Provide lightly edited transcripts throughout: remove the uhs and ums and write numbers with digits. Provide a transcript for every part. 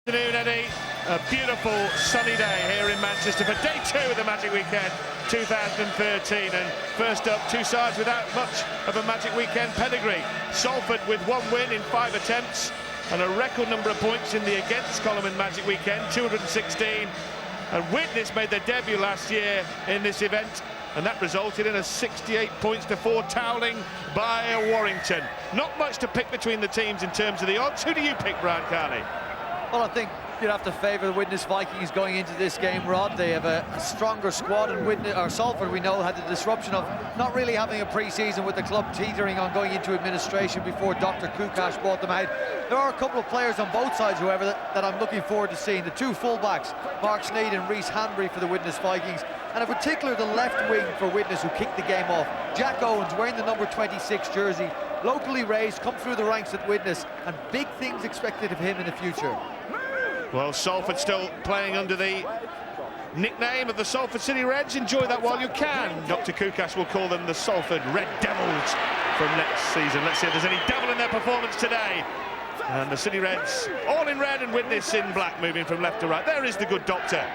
Afternoon, Eddie. A beautiful sunny day here in Manchester for day 2 of the Magic Weekend 2013. And first up, two sides without much of a Magic Weekend pedigree. Salford with 1 win in 5 attempts and a record number of points in the against column in Magic Weekend, 216. And Widnes made their debut last year in this event, and that resulted in a 68 points to 4 toweling by Warrington. Not much to pick between the teams in terms of the odds. Who do you pick, Brian Carney? Well, I think you'd have to favour the Widnes Vikings going into this game, Rod. They have a stronger squad, and Salford, we know, had the disruption of not really having a pre-season, with the club teetering on going into administration before Dr. Kukash bought them out. There are a couple of players on both sides, however, that I'm looking forward to seeing. The two fullbacks, Mark Sneyd and Rhys Hanbury for the Widnes Vikings, and in particular the left wing for Widnes, who kicked the game off. Jack Owens, wearing the number 26 jersey, locally raised, come through the ranks at Widnes, and big things expected of him in the future. Well, Salford still playing under the nickname of the Salford City Reds. Enjoy that while you can. Dr. Kukash will call them the Salford Red Devils from next season. Let's see if there's any devil in their performance today. And the City Reds all in red and Widnes in black, moving from left to right. There is the good doctor,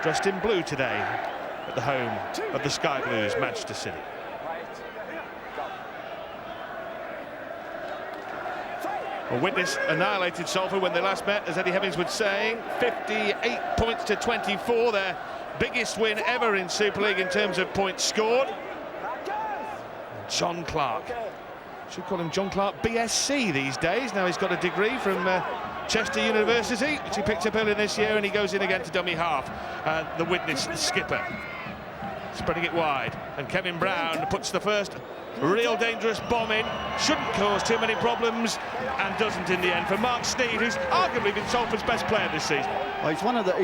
dressed in blue today at the home of the Sky Blues, Manchester City. Well, Widnes annihilated Salford when they last met, as Eddie Hemmings was saying, 58 points to 24, their biggest win ever in Super League in terms of points scored. John Clark, should call him John Clark BSc these days. Now he's got a degree from Chester University, which he picked up earlier this year, and he goes in again to dummy half. The Widnes skipper, spreading it wide, and Kevin Brown puts the first real dangerous bomb in. Shouldn't cause too many problems, and doesn't in the end, for Mark Sneyd, who's arguably been Salford's best player this season. Well, he's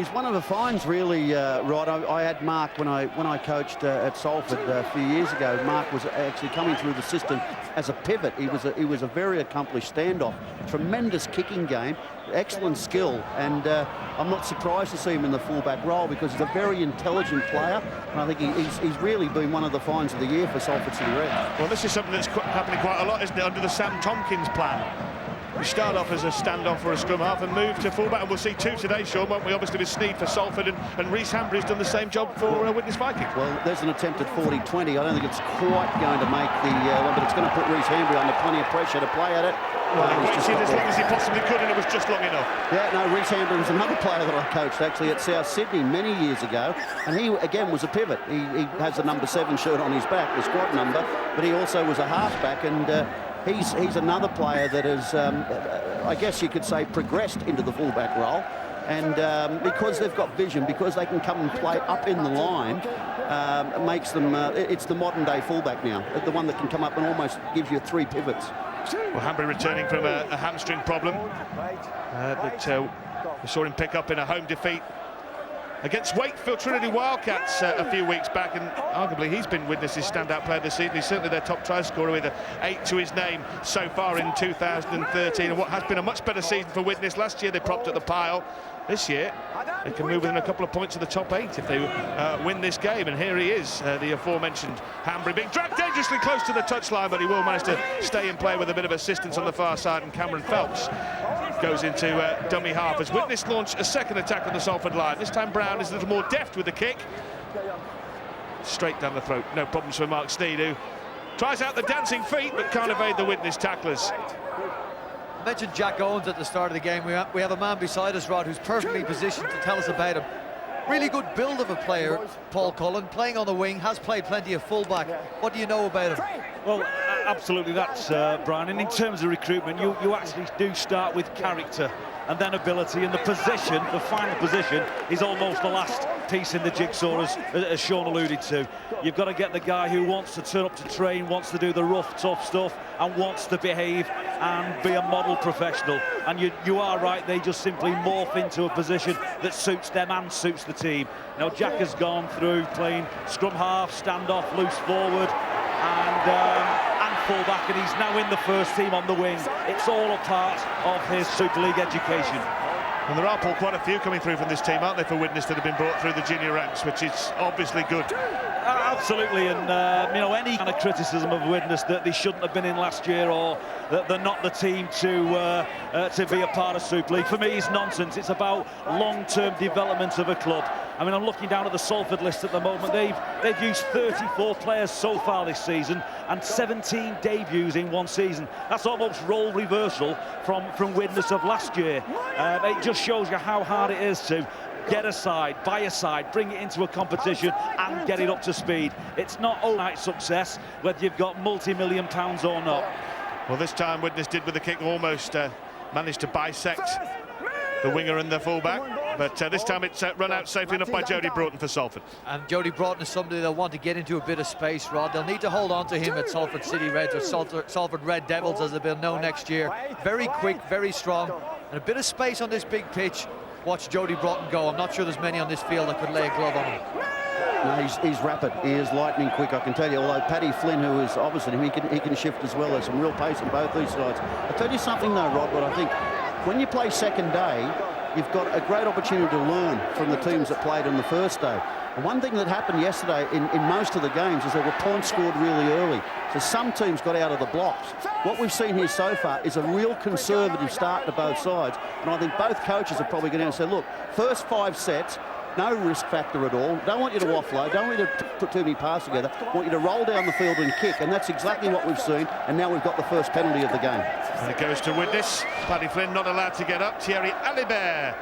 one of the finds, really, Rod. I had Mark when I coached at Salford a few years ago. Mark was actually coming through the system as a pivot. He was a very accomplished standoff, tremendous kicking game, excellent skill, and I'm not surprised to see him in the fullback role, because he's a very intelligent player, and I think he's really been one of the finds of the year for Salford City Reds. Well, this is something that's happening quite a lot, isn't it, under the Sam Tompkins plan. We start off as a standoff or a scrum half and move to fullback, and we'll see 2 today, Sean, won't we? Obviously with Sneyd for Salford, and Rhys Hanbury's done the same job for Widnes Vikings. Well, there's an attempt at 40-20. I don't think it's quite going to make the one, but it's going to put Rhys Hanbury under plenty of pressure to play at it. Well, he waited as long as he possibly could, and it was just long enough. Yeah, no, Rhys Hanbury was another player that I coached actually at South Sydney many years ago, and he again was a pivot. He has the number 7 shirt on his back, the squad number, but he also was a halfback, and he's another player that has, I guess you could say, progressed into the fullback role. And because they've got vision, because they can come and play up in the line, it makes them, it's the modern day fullback now, the one that can come up and almost gives you 3 pivots. Well, Hanbury returning from a hamstring problem, but we saw him pick up in a home defeat against Wakefield Trinity Wildcats a few weeks back, and arguably he's been Widnes' standout player this season. He's certainly their top try scorer, with 8 to his name so far in 2013, and what has been a much better season for Widnes. Last year they propped at the pile. This year they can move within a couple of points of the top 8 if they win this game, and here he is, the aforementioned Hanbury, being dragged dangerously close to the touchline, but he will manage to stay in play with a bit of assistance on the far side, and Cameron Phelps goes into dummy half as Widnes launch a second attack on the Salford line. This time Brown is a little more deft with the kick. Straight down the throat, no problems for Mark Sneyd, who tries out the dancing feet but can't evade the Widnes tacklers. I mentioned Jack Owens at the start of the game. We have a man beside us, Rod, who's perfectly positioned to tell us about him. Really good build of a player, Paul Cullen, playing on the wing, has played plenty of fullback. What do you know about him? Well, absolutely, that's Brian. And in terms of recruitment, you actually do start with character and then ability, and the position, the final position, is almost the last piece in the jigsaw, as Sean alluded to. You've got to get the guy who wants to turn up to train, wants to do the rough, tough stuff, and wants to behave and be a model professional. And you are right, they just simply morph into a position that suits them and suits the team. Now, Jack has gone through playing scrum half, standoff, loose forward, and full-back, and he's now in the first team on the wing. It's all a part of his Super League education. And there are, Paul, quite a few coming through from this team, aren't they, for Widnes, that have been brought through the junior ranks, which is obviously good. Absolutely, and you know, any kind of criticism of Widnes that they shouldn't have been in last year or that they're not the team to be a part of Super League, for me is nonsense. It's about long-term development of a club. I mean, I'm looking down at the Salford list at the moment. They've used 34 players so far this season and 17 debuts in one season. That's almost role reversal from Widnes of last year. It just shows you how hard it is to get a side, buy a side, bring it into a competition and get it up to speed. It's not overnight success, whether you've got multi-million pounds or not. Well, this time Widnes did with the kick almost managed to bisect the winger and the fullback, but this time it's run out safely enough by Jody Broughton for Salford. And Jody Broughton is somebody they'll want to get into a bit of space, Rod. They'll need to hold on to him at Salford City Reds, or Salford Red Devils as they'll be known next year. Very quick, very strong, and a bit of space on this big pitch. Watch Jody Broughton go. I'm not sure there's many on this field that could lay a glove on him. No, he's rapid. He is lightning quick, I can tell you. Although Paddy Flynn, who is obviously he can shift as well. There's some real pace on both these sides. I'll tell you something though, Rod, but I think when you play second day, you've got a great opportunity to learn from the teams that played on the first day. And one thing that happened yesterday in most of the games is there were points scored really early. So some teams got out of the blocks. What we've seen here so far is a real conservative start to both sides. And I think both coaches are probably going to say, look, first 5 sets, no risk factor at all. Don't want you to offload, don't want you to put too many passes together. Want you to roll down the field and kick. And that's exactly what we've seen. And now we've got the first penalty of the game. And it goes to Widnes. Paddy Flynn not allowed to get up. Thierry Alibert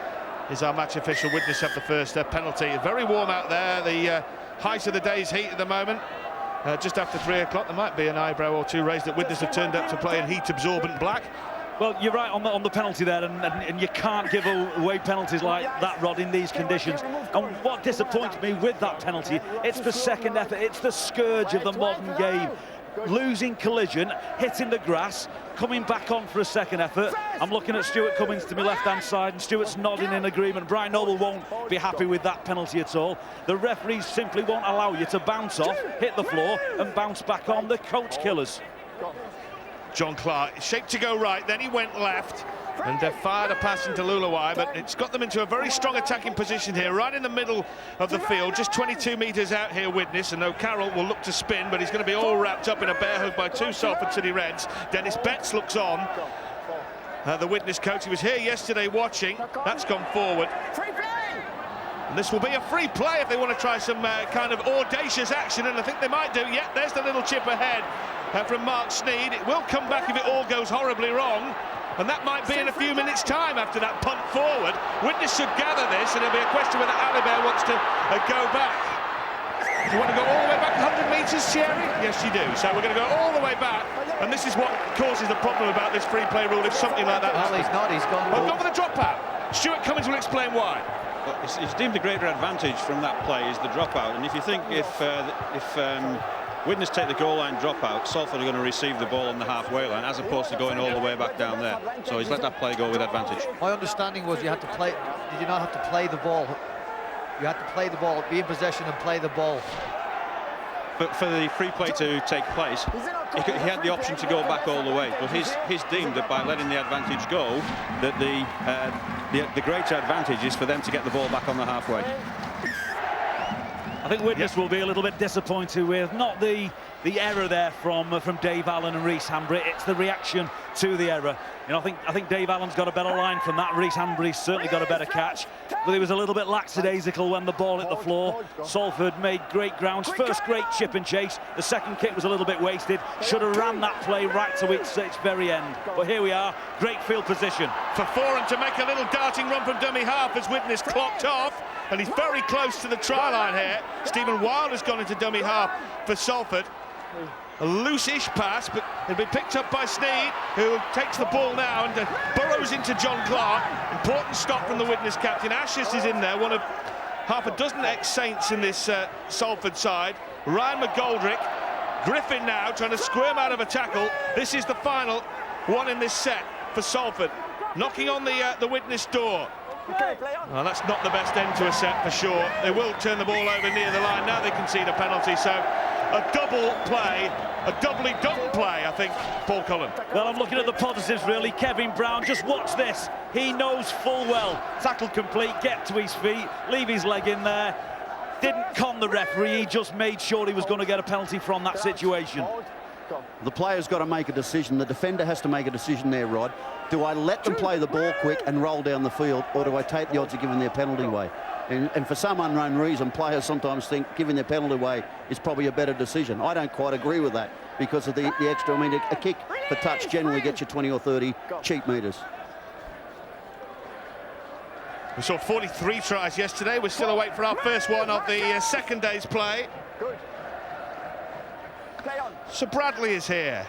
is our match official. Widnes have the first penalty. Very warm out there. The height of the day's heat at the moment. Just after 3 o'clock, there might be an eyebrow or two raised that Widnes have turned up to play in heat-absorbent black. Well, you're right on the penalty there, and you can't give away penalties like that, Rod, in these conditions. And what disappoints me with that penalty, it's the second effort, it's the scourge of the modern game. Losing collision, hitting the grass, coming back on for a second effort. I'm looking at Stuart Cummings to my left-hand side, and Stuart's nodding in agreement. Brian Noble won't be happy with that penalty at all. The referees simply won't allow you to bounce off, hit the floor, and bounce back on. The coach killers. John Clark shaped to go right, then he went left and fired a pass into Lulawai, but it's got them into a very strong attacking position here, right in the middle of the field, just 22 metres out here, Widnes, and O'Carroll will look to spin, but he's going to be all wrapped up in a bear hug by 2 Salford City Reds. Dennis Betts looks on. The Widnes coach, he was here yesterday watching. That's gone forward. And this will be a free play if they want to try some kind of audacious action, and I think they might do. Yeah, there's the little chip ahead from Mark Sneed. It will come back if it all goes horribly wrong, and that might be in a few minutes' time after that punt forward. Widnes should gather this, and it'll be a question whether Alibert wants to go back. Do you want to go all the way back 100 metres, Thierry? Yes, you do. So we're going to go all the way back, and this is what causes the problem about this free play rule if something like that Well, he's not. He's gone. Oh, go for the dropout. Stuart Cummings will explain why. Well, it's deemed a greater advantage from that play is the dropout, and if you think if Widnes take the goal line dropout, Salford are going to receive the ball on the halfway line as opposed to going all the way back down there. So he's let that play go with advantage. My understanding was you had to play. Did you not have to play the ball? You had to play the ball, be in possession and play the ball. But for the free play to take place, he had the option to go back all the way. But he's deemed that by letting the advantage go, that the greater advantage is for them to get the ball back on the halfway. I think Widnes will be a little bit disappointed with not the error there from Dave Allen and Reece Hambry. It's the reaction to the error. You know, I think Dave Allen's got a better line from that. Reece Hambry's certainly got a better catch, but he was a little bit lackadaisical when the ball hit the floor. Salford made great grounds. First great chip and chase. The second kick was a little bit wasted. Should have ran that play right to its very end. But here we are, great field position for Foran to make a little darting run from dummy half as Widnes clocked off, and he's very close to the try line here. Stephen Wild has gone into dummy half for Salford. A loose-ish pass, but it'll be picked up by Sneed, who takes the ball now and burrows into John Clark. Important stop from the Widnes captain. Ashes is in there, one of half a dozen ex-Saints in this Salford side. Ryan McGoldrick, Griffin now trying to squirm out of a tackle. This is the final one in this set for Salford, knocking on the Widnes door. Well, that's not the best end to a set for sure. They will turn the ball over near the line. Now they concede a penalty, so a double play, a doubly done play, I think, Paul Cullen. Well, I'm looking at the positives, really. Kevin Brown, just watch this. He knows full well. Tackle complete, get to his feet, leave his leg in there. didn't con the referee, he just made sure he was going to get a penalty from that situation. The player's got to make a decision. The defender has to make a decision there, Rod. Do I let them play the ball quick and roll down the field, or do I take the odds of giving their penalty away? And for some unknown reason, players sometimes think giving their penalty away is probably a better decision. I don't quite agree with that because of the extra. I mean, a kick for touch generally gets you 20 or 30 cheap metres. We saw 43 tries yesterday. We're still await for our first one of the second day's play. So Bradley is here.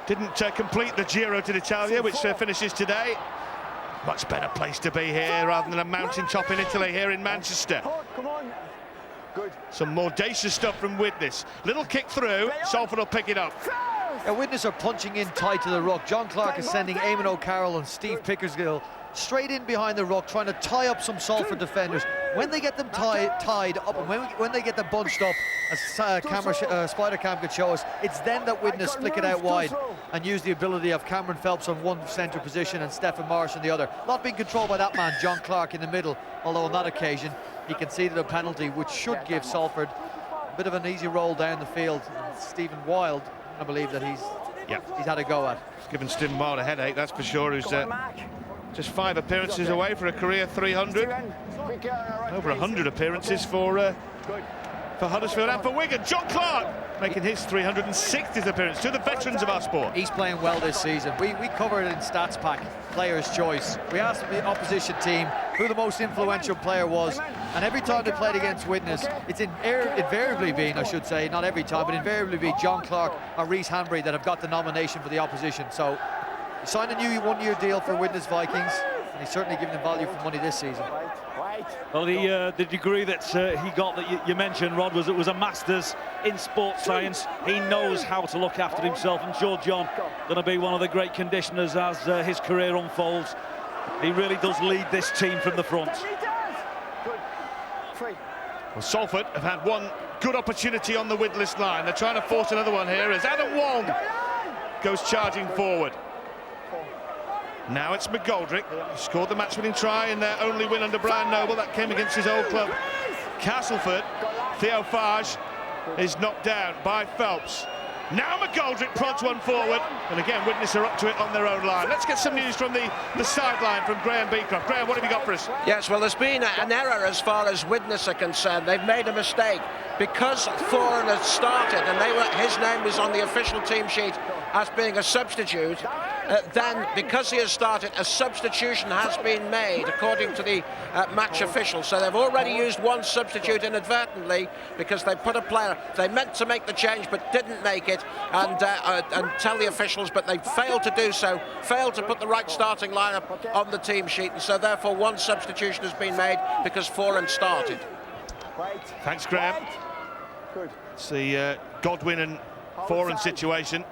Didn't complete the Giro d'Italia, which finishes today. Much better place to be here rather than a mountaintop in Italy here in Manchester. Some more audacious stuff from Widnes. Little kick through, Salford will pick it up. Yeah, Widnes are punching in tight to the ruck. John Clark is sending Eamon O'Carroll and Steve Pickersgill straight in behind the ruck, trying to tie up some Salford defenders. When they get them tied up, and when they get them bunched up, as Spider Cam could show us, it's then that Widnes flick it out wide and use the ability of Cameron Phelps on one centre position and Stephen Marsh on the other. Not being controlled by that man, John Clark, in the middle, although on that occasion he conceded a penalty which should give Salford a bit of an easy roll down the field. And Stephen Wild, I believe that he's had a go at. It's given Stephen Wild a headache, that's for sure, who's just 5 appearances away for a career 300. Over 100 appearances for Huddersfield and for Wigan. John Clark making his 360th appearance, to the veterans of our sport. He's playing well this season. We covered it in Stats Pack, Player's Choice. We asked the opposition team who the most influential player was, and every time they played against Widnes, it's invariably been, I should say, not every time, but invariably be John Clark or Rhys Hanbury that have got the nomination for the opposition. So he signed a new one-year deal for Widnes Vikings, and he's certainly given them value for money this season. Well, the degree that he got that you mentioned, Rod, was a master's in sports science. He knows how to look after himself. I'm sure John going to be one of the great conditioners as his career unfolds. He really does lead this team from the front. Well, Salford have had one good opportunity on the Widnes line. They're trying to force another one here as Adam Wong goes charging forward. Now it's McGoldrick, who scored the match-winning try in their only win under Brian Noble. That came against his old club, Castleford. Theo Farge is knocked down by Phelps. Now McGoldrick prods one forward, and again Widnes are up to it on their own line. Let's get some news from the sideline from Graham Beecroft. Graham, what have you got for us? Yes, well, there's been an error as far as Widnes are concerned. They've made a mistake because Foran had started, and his name was on the official team sheet as being a substitute. Then, because he has started, a substitution has been made according to the match official. So they've already used one substitute inadvertently because they put a player. They meant to make the change but didn't make it and tell the officials, but they failed to do so. Failed to put the right starting lineup on the team sheet, and so therefore one substitution has been made because Foran started. Thanks, Graham. It's the Godwin and Foran situation.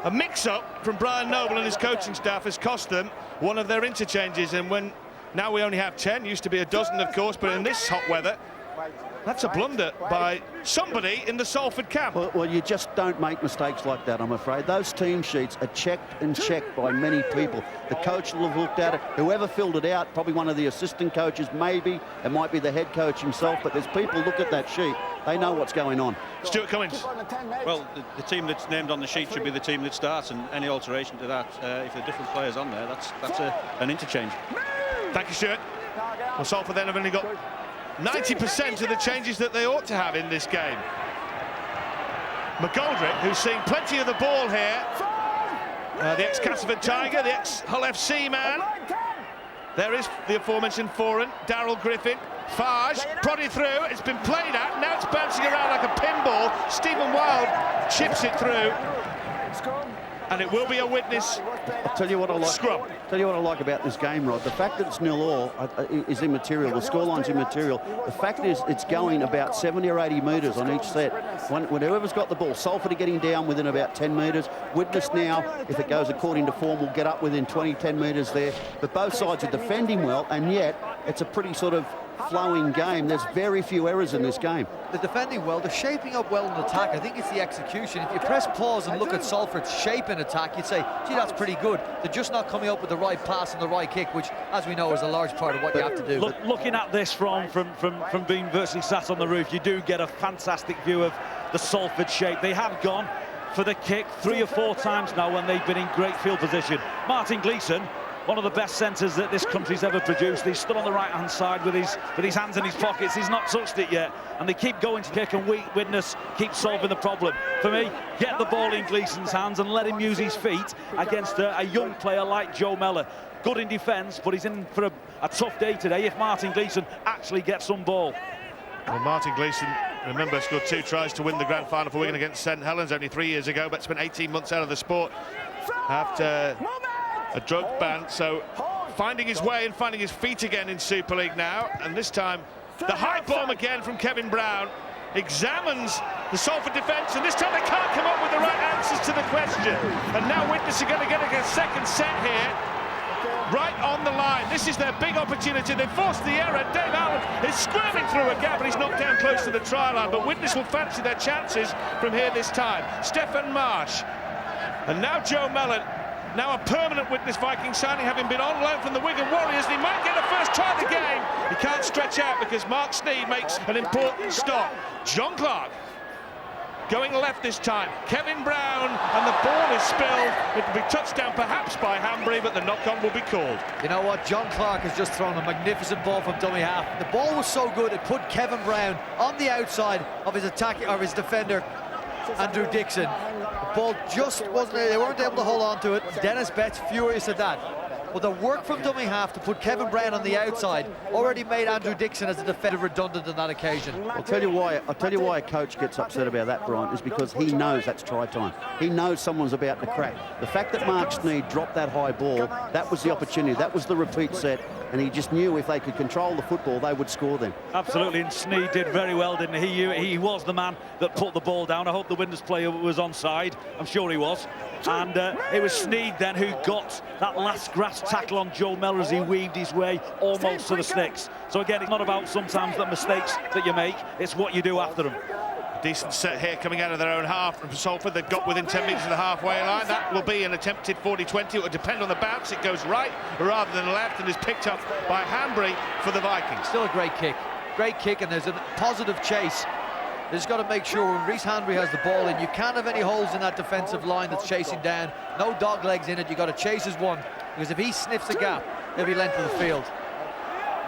A mix-up from Brian Noble and his coaching staff has cost them one of their interchanges, and now we only have 10, used to be a dozen of course, but in this hot weather that's a blunder by somebody in the Salford camp. Well, you just don't make mistakes like that, I'm afraid. Those team sheets are checked and checked by many people. The coach will have looked at it. Whoever filled it out, probably one of the assistant coaches, maybe. It might be the head coach himself, but there's people look at that sheet. They know what's going on. Stuart Cummins. Well, the team that's named on the sheet should be the team that starts, and any alteration to that, if there are different players on there, that's an interchange. Thank you, Stuart. Well, Salford then have only got 90% of the changes that they ought to have in this game. McGoldrick, who's seen plenty of the ball here, the ex-Castleford Tiger, the ex-Hull FC man. There is the aforementioned Foran, Darryl Griffin. Farge prodded through, it's been played at, now it's bouncing around like a pinball. Stephen Wild chips it through, and it will be a Widnes. I'll tell you what I like. Scrum. Tell you what I like about this game, Rod. The fact that it's 0-0 is immaterial. The scoreline's immaterial. The fact is, it's going about 70 or 80 metres on each set. When whoever's got the ball, Salford are getting down within about 10 metres. Widnes now, if it goes according to form, will get up within 10 metres there. But both sides are defending well, and yet it's a pretty sort of flowing game. There's very few errors in this game. They're defending well, they're shaping up well in attack. I think it's the execution. If you press pause and look at Salford's shape in attack, you'd say, gee, that's pretty good. They're just not coming up with the right pass and the right kick, which, as we know, is a large part of what you have to do. Looking at this from being virtually sat on the roof, you do get a fantastic view of the Salford shape. They have gone for the kick 3 or 4 times now when they've been in great field position. Martin Gleeson, one of the best centres that this country's ever produced. He's stood on the right-hand side with his hands in his pockets. He's not touched it yet, and they keep going to kick, and Widnes keeps solving the problem. For me, get the ball in Gleeson's hands and let him use his feet against a young player like Joe Mellor. Good in defence, but he's in for a tough day today if Martin Gleeson actually gets some ball. Well, Martin Gleeson, remember, scored 2 tries to win the grand final for Wigan against St Helens only 3 years ago, but spent 18 months out of the sport after a drug ban, so finding his way and finding his feet again in Super League now. And this time the high bomb again from Kevin Brown examines the Salford defence, and this time they can't come up with the right answers to the question. And now Widnes are going to get a second set here, right on the line. This is their big opportunity. They forced the error. Dave Allen is squirming through a gap, and he's knocked down close to the try line, but Widnes will fancy their chances from here this time. Stefan Marsh, and now Joe Mellor, now a permanent Widnes Viking signing, having been on loan from the Wigan Warriors, and he might get the first try of the game. He can't stretch out because Mark Sneed makes an important stop. John Clark going left this time. Kevin Brown, and the ball is spilled. It will be touched down perhaps by Hanbury, but the knock-on will be called. You know what? John Clark has just thrown a magnificent ball from dummy half. The ball was so good, it put Kevin Brown on the outside of his defender, Andrew Dixon. The ball just wasn't, they weren't able to hold on to it. Dennis Betts furious at that. But the work from dummy half to put Kevin Brown on the outside already made Andrew Dixon as a defender redundant on that occasion. I'll tell you why a coach gets upset about that, Brian, is because he knows that's try time. He knows someone's about to crack. The fact that Mark Sneed dropped that high ball, that was the opportunity, that was the repeat set, and he just knew if they could control the football, they would score then. Absolutely, and Sneed did very well, didn't he? He was the man that put the ball down. I hope the Widnes player was onside. I'm sure he was. And it was Sneed then who got that last grass tackle on Joe Mellor as he weaved his way almost to the sticks. So again, it's not about sometimes the mistakes that you make, it's what you do after them. Decent set here coming out of their own half from Salford. They've got within 10 metres of the halfway line. That will be an attempted 40-20. It will depend on the bounce. It goes right rather than left and is picked up by Hanbury for the Vikings. Still a great kick, and there's a positive chase. They just got to make sure when Rhys Hanbury has the ball in, you can't have any holes in that defensive line that's chasing down. No dog legs in it. You got to chase as one, because if he sniffs a gap, he'll be lent to the field.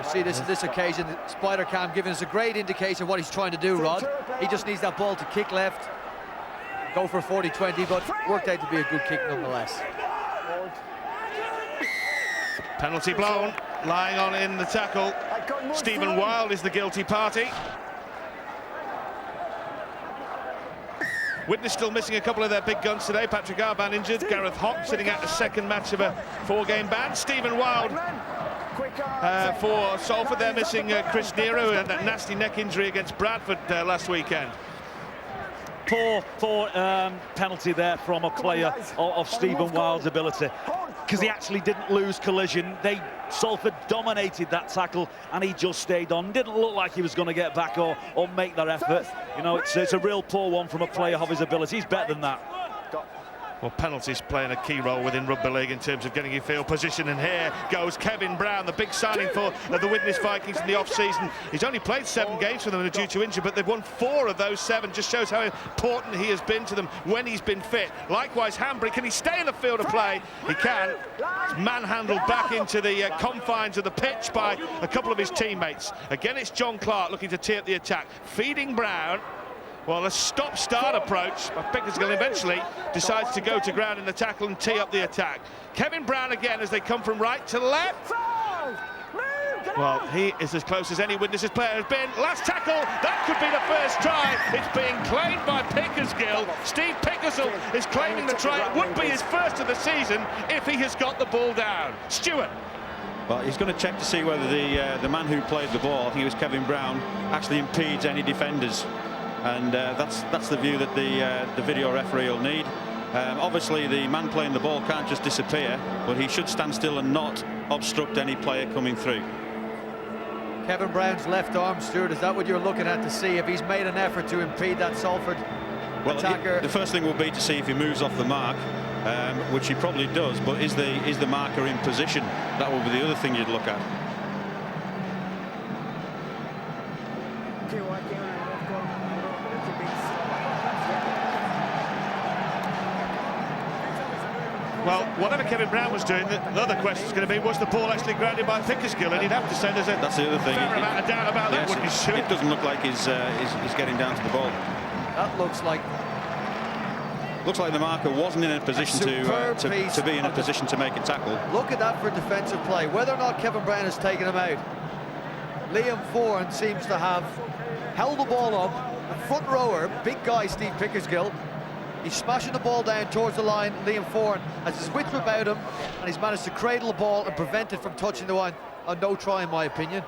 You see this occasion, Spider Cam giving us a great indication of what he's trying to do, Rod. He just needs that ball to kick left, go for 40-20, but worked out to be a good kick nonetheless. Penalty blown, lying on in the tackle. Stephen Wild is the guilty party. Widnes still missing a couple of their big guns today. Patrick Arban injured, Gareth Hock sitting out the second match of a 4-game ban. Stephen Wild for Salford. They're missing Chris Nero and that nasty neck injury against Bradford last weekend. Poor penalty there from a player of Stephen Wild's ability, because he actually didn't lose collision. Salford dominated that tackle and he just stayed on. Didn't look like he was going to get back or make that effort. You know, it's a real poor one from a player of his ability. He's better than that. Well, penalties playing a key role within rugby league in terms of getting you field position, and here goes Kevin Brown, the big signing for the Widnes Vikings in the off-season. He's only played 7 games for them and are due to injury, but they've won 4 of those 7. Just shows how important he has been to them when he's been fit. Likewise, Hanbury, can he stay in the field of play? He can. It's manhandled back into the confines of the pitch by a couple of his teammates. Again, it's John Clark looking to tee up the attack, feeding Brown. Well, a stop-start approach, but Pickersgill eventually decides to go to ground in the tackle and tee up the attack. Kevin Brown again as they come from right to left. Well, he is as close as any Widnes player has been. Last tackle, that could be the first try. It's being claimed by Pickersgill. Steve Pickersgill is claiming the try. It would be his first of the season if he has got the ball down. Stuart. Well, he's going to check to see whether the man who played the ball, I think it was Kevin Brown, actually impedes any defenders. And that's the view that the video referee will need. Obviously, the man playing the ball can't just disappear, but he should stand still and not obstruct any player coming through. Kevin Brown's left arm, Stuart, is that what you're looking at to see if he's made an effort to impede that Salford attacker? The first thing will be to see if he moves off the mark. which he probably does, but is the marker in position? That will be the other thing you'd look at. Well, whatever Kevin Brown was doing, the other question is going to be, was the ball actually grounded by Pickersgill? And he'd have to say that's the other thing. Fair amount of doubt about that, wouldn't you, Stuart? It doesn't look like he's getting down to the ball. That looks like the marker wasn't in a position to be in a position to make a tackle. Look at that for defensive play. Whether or not Kevin Brown has taken him out, Liam Foran seems to have held the ball up. The front rower, big guy Steve Pickersgill, he's smashing the ball down towards the line. Liam Foran has his width about him, and he's managed to cradle the ball and prevent it from touching the line. A no try, in my opinion.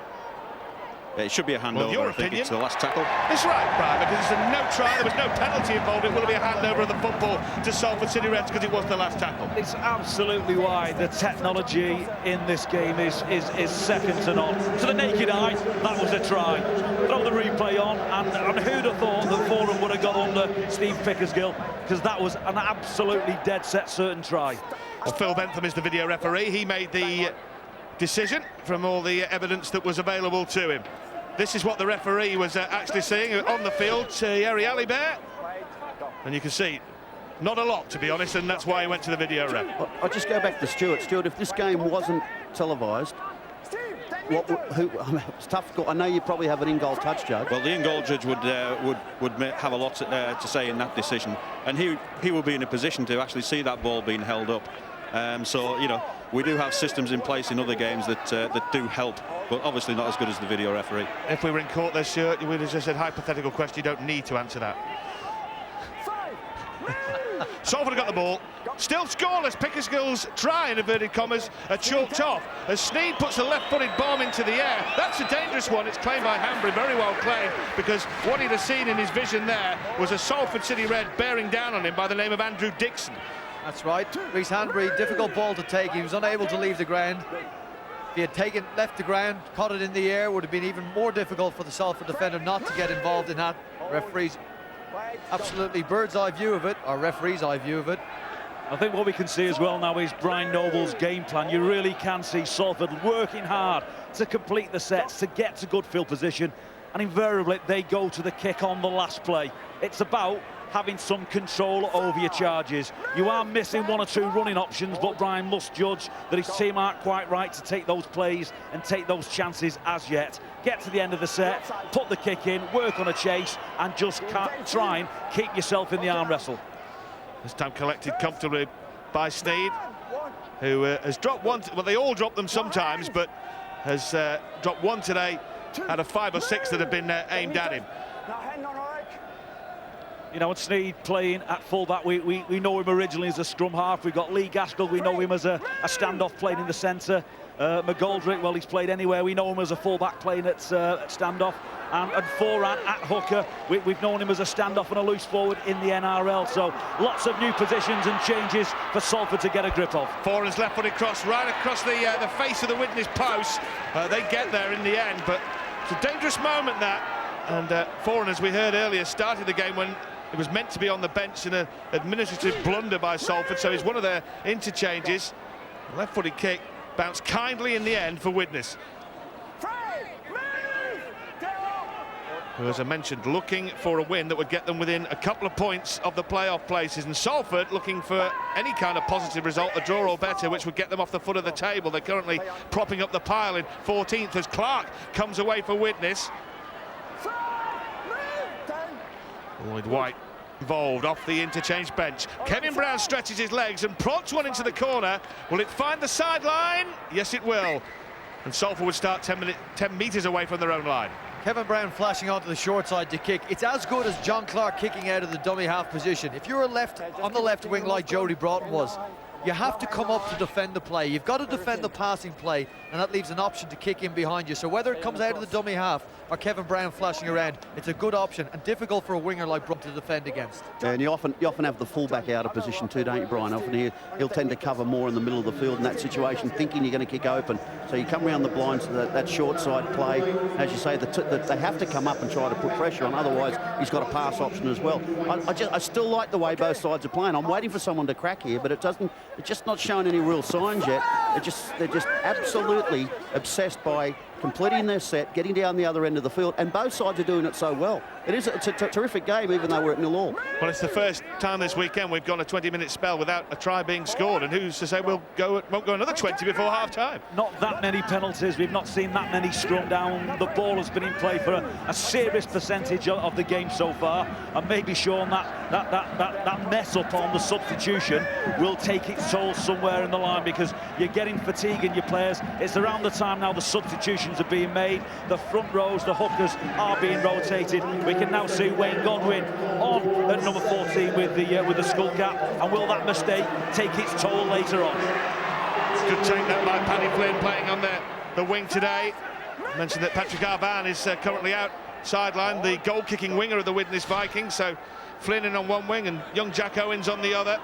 Yeah, it should be a handover. Your I think opinion? it's the last tackle. It's right, Brian, because it's a no try. There was no penalty involved. It will be a handover of the football to Salford City Reds because it wasn't the last tackle. It's absolutely why the technology in this game is second to none. To the naked eye, that was a try. Throw the replay on, and who'd have thought that Foran would have got under Steve Pickersgill, because that was an absolutely dead set certain try. Well, Phil Bentham is the video referee. He made the decision from all the evidence that was available to him. This is what the referee was actually seeing on the field, Thierry Alibert. And you can see, not a lot, to be honest, and that's why he went to the video ref. I'll just go back to Stuart. Stuart, if this game wasn't televised, it's tough. I know you probably have an in-goal touch judge. Well, the in-goal judge would have a lot to say in that decision, and he will be in a position to actually see that ball being held up. So, you know, we do have systems in place in other games that do help, but obviously not as good as the video referee. If we were in court there, Stuart, we'd have just said, hypothetical question, you don't need to answer that. Salford got the ball, still scoreless. Pickersgill's try, in inverted commas, are chalked off as Sneed puts a left-footed bomb into the air. That's a dangerous one. It's claimed by Hanbury, very well claimed, because what he'd have seen in his vision there was a Salford City Red bearing down on him by the name of Andrew Dixon. That's right. Rhys Hanbury, difficult ball to take. He was unable to leave the ground. If he had left the ground, caught it in the air, would have been even more difficult for the Salford defender not to get involved in that. Referee's absolutely bird's eye view of it, or referee's eye view of it. I think what we can see as well now is Brian Noble's game plan. You really can see Salford working hard to complete the sets, to get to good field position, and invariably they go to the kick on the last play. It's about having some control over your charges. You are missing one or two running options, but Brian must judge that his team aren't quite right to take those plays and take those chances as yet. Get to the end of the set, put the kick in, work on a chase, and just try and keep yourself in the arm wrestle. This time collected comfortably by Sneed, who has dropped one. Well, they all drop them sometimes, but has dropped one today out of 5 or 6 that have been aimed at him. You know, and Sneed playing at fullback, we know him originally as a scrum half. We've got Lee Gaskell, we know him as a standoff playing in the centre. McGoldrick, well, he's played anywhere. We know him as a fullback playing at standoff. And Foran at hooker, we've known him as a standoff and a loose forward in the NRL. So lots of new positions and changes for Salford to get a grip of. Foran's left-footed cross right across the face of the Widnes post. They get there in the end, but it's a dangerous moment, that. And Foran, as we heard earlier, started the game when it was meant to be on the bench in an administrative blunder by Salford, so he's one of their interchanges. Left-footed kick bounced kindly in the end for Widnes, who, as I mentioned, looking for a win that would get them within a couple of points of the playoff places, and Salford looking for any kind of positive result, a draw or better, which would get them off the foot of the table. They're currently propping up the pile in 14th as Clark comes away for Widnes. Lloyd White involved off the interchange bench. Kevin Brown stretches his legs and prods one into the corner. Will it find the sideline? Yes, it will. And Salford would start 10 metres away from their own line. Kevin Brown flashing onto the short side to kick. It's as good as John Clark kicking out of the dummy half position. If you're on the left wing like Jody Broughton was, you have to come up to defend the play. You've got to defend the passing play, and that leaves an option to kick in behind you. So whether it comes out of the dummy half or Kevin Brown flashing around, it's a good option and difficult for a winger like Brook to defend against. Yeah, and you often have the fullback out of position too, don't you, Brian? Often he'll tend to cover more in the middle of the field in that situation, thinking you're going to kick open. So you come around the blinds to that short side play. As you say, they have to come up and try to put pressure on. Otherwise, he's got a pass option as well. I still like the way both sides are playing. I'm waiting for someone to crack here, but it's just not showing any real signs yet. They're just absolutely obsessed by completing their set, getting down the other end of the field, and both sides are doing it so well. It's a terrific game, even though we're at 0-0. Well, it's the first time this weekend we've gone a 20-minute spell without a try being scored, and who's to say won't go another 20 before half-time? Not that many penalties. We've not seen that many strung down. The ball has been in play for a serious percentage of the game so far, and maybe Sean, that mess up on the substitution will take its toll somewhere in the line, because you're getting fatigue in your players. It's around the time now the substitutions are being made. The front rows, the hookers are being rotated. We can now see Wayne Godwin on at number 14 with the skull cap, and will that mistake take its toll later on? Good take that by Paddy Flynn, playing on the wing today. I mentioned that Patrick Arvan is currently out sideline, the goal-kicking winger of the Widnes Vikings. So Flynn in on one wing and young Jack Owens on the other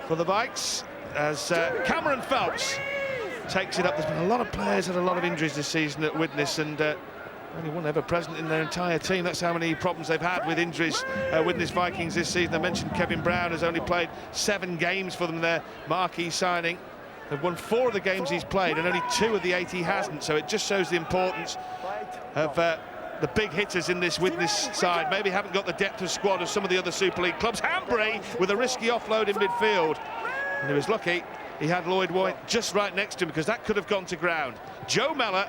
for the Vikes, as Cameron Phelps takes it up. There's been a lot of players had a lot of injuries this season at Widnes, and only one ever present in their entire team. That's how many problems they've had with injuries, Widnes Vikings this season. I mentioned Kevin Brown has only played 7 games for them, their marquee signing. They've won 4 of the games he's played and only 2 of the 8 he hasn't. So it just shows the importance of the big hitters in this Widnes side. Maybe haven't got the depth of squad of some of the other Super League clubs. Hanbury with a risky offload in midfield. And he was lucky he had Lloyd White just right next to him, because that could have gone to ground. Joe Mellor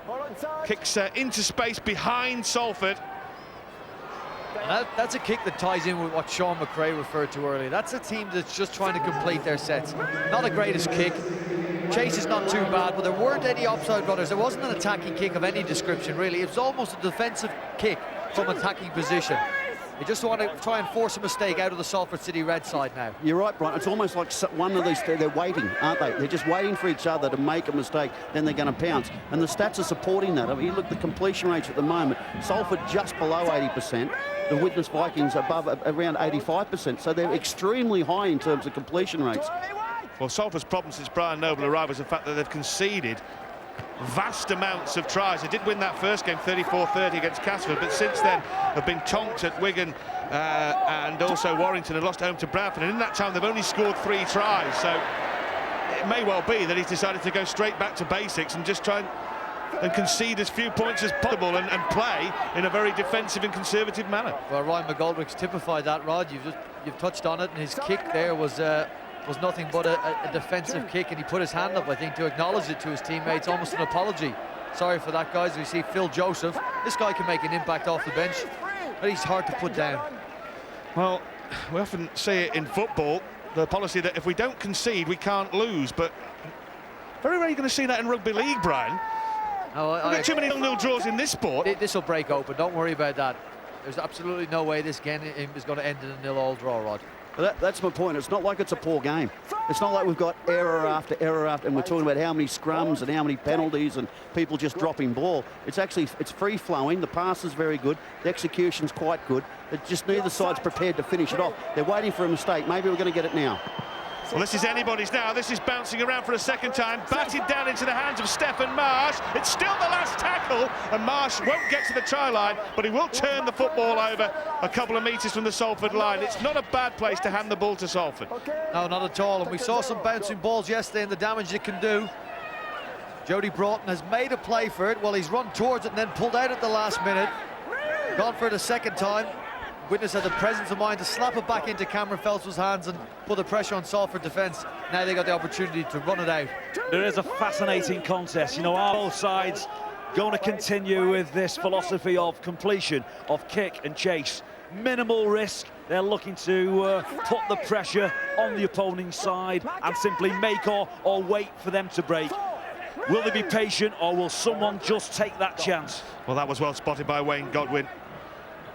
kicks into space behind Salford. That's a kick that ties in with what Sean McRae referred to earlier. That's a team that's just trying to complete their sets. Not the greatest kick. Chase is not too bad, but there weren't any offside runners. There wasn't an attacking kick of any description, really. It was almost a defensive kick from attacking position. You just want to try and force a mistake out of the Salford City Red side now. You're right, Brian. It's almost like one of these, they're waiting, aren't they? They're just waiting for each other to make a mistake, then they're going to pounce. And the stats are supporting that. I mean, you look at the completion rates at the moment. Salford just below 80%. The Widnes Vikings above around 85%. So they're extremely high in terms of completion rates. Well, Salford's problem since Brian Noble arrived was the fact that they've conceded vast amounts of tries. They did win that first game 34-30 against Castleford, but since then have been tonked at Wigan and also Warrington, and lost home to Bradford, and in that time they've only scored 3 tries. So it may well be that he's decided to go straight back to basics and just try and concede as few points as possible and play in a very defensive and conservative manner. Well, Ryan McGoldrick's typified that, Rod. You've touched on it, and his kick there was nothing but a defensive kick, and he put his hand up, I think, to acknowledge it to his teammates, almost an apology. Sorry for that, guys. We see Phil Joseph. This guy can make an impact off the bench, but he's hard to put down. Well, we often see it in football, the policy that if we don't concede, we can't lose, but very rarely going to see that in rugby league, Brian. Oh, We've got too many 0-0 draws in this sport. This will break open. Don't worry about that. There's absolutely no way this game is going to end in a 0-0 draw, Rod. That's my point. It's not like it's a poor game. It's not like we've got error after error after, and we're talking about how many scrums and how many penalties and people just dropping ball. It's free flowing. The pass is very good. The execution's quite good. It's just neither side's prepared to finish it off. They're waiting for a mistake. Maybe we're going to get it now. Well, this is anybody's now. This is bouncing around for a second time, batted down into the hands of Stephen Marsh. It's still the last tackle, and Marsh won't get to the try line, but he will turn the football over a couple of metres from the Salford line. It's not a bad place to hand the ball to Salford. No, not at all. And we saw some bouncing balls yesterday and the damage it can do. Jody Broughton has made a play for it. Well, he's run towards it and then pulled out at the last minute. Gone for it a second time. Widnes had the presence of mind to slap it back into Cameron Phelps' hands and put the pressure on Salford defence. Now they got the opportunity to run it out. There is a fascinating contest. You know, are both sides going to continue with this philosophy of completion, of kick and chase? Minimal risk. They're looking to put the pressure on the opposing side and simply make or wait for them to break. Will they be patient, or will someone just take that chance? Well, that was well spotted by Wayne Godwin.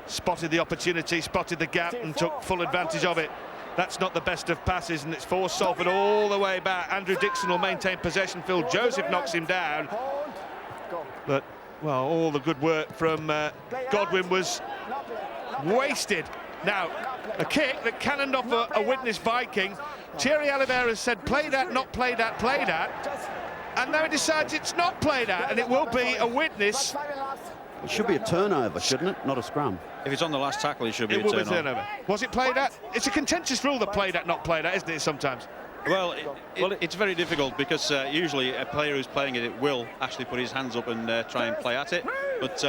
Spotted the opportunity, spotted the gap, and took full advantage of it. That's not the best of passes, and it's forced Salford all the way back. Andrew Dixon will maintain possession. Phil Joseph knocks him down. But, well, all the good work from Godwin was wasted. Now, a kick that cannoned off a Widnes Viking. Thierry Alibert has said, play that, not play that, play that. And now he decides it's not played at, and it will be a Widnes. It should be a turnover, shouldn't it? Not a scrum. If it's on the last tackle, it should be a turnover. Was it played at? It's a contentious rule that played at, not played at, isn't it, sometimes? Well, it's very difficult because usually a player who's playing it will actually put his hands up and try and play at it. But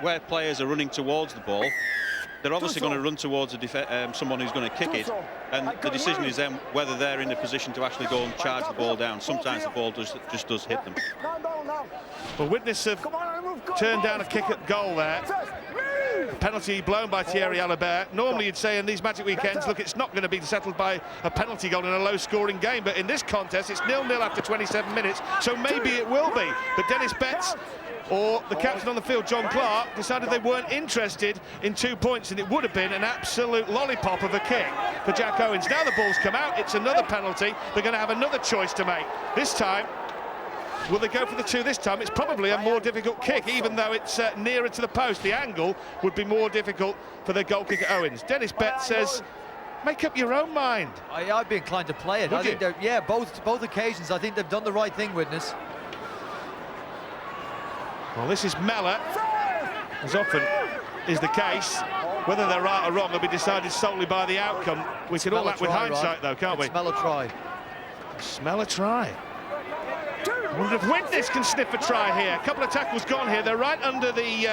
where players are running towards the ball, they're obviously going to run towards someone who's going to kick it, and the decision is then whether they're in a position to actually go and charge the ball down. Sometimes the ball just does hit them. Well, Widnes have turned down a kick at goal there. Penalty blown by Thierry Alibert. Normally you'd say in these Magic weekends, look, it's not going to be settled by a penalty goal in a low-scoring game, but in this contest it's 0-0 after 27 minutes, so maybe it will be. But Dennis Betts, or the captain on the field, John Clark, decided they weren't interested in 2 points, and it would have been an absolute lollipop of a kick for Jack Owens. Now the ball's come out, it's another penalty. They're going to have another choice to make. This time, will they go for the 2 this time? It's probably a more difficult kick, even though it's nearer to the post. The angle would be more difficult for the goal kicker Owens. Dennis Betts says, make up your own mind. I'd be inclined to play it. Would I think you? yeah, both occasions, I think they've done the right thing, Widnes. Well, this is Mellor, as often is the case. Whether they're right or wrong will be decided solely by the outcome. We can all act with hindsight, though, can't we? Smell a try. Smell a try. I wonder if Widnes can sniff a try here. A couple of tackles gone here. They're right under the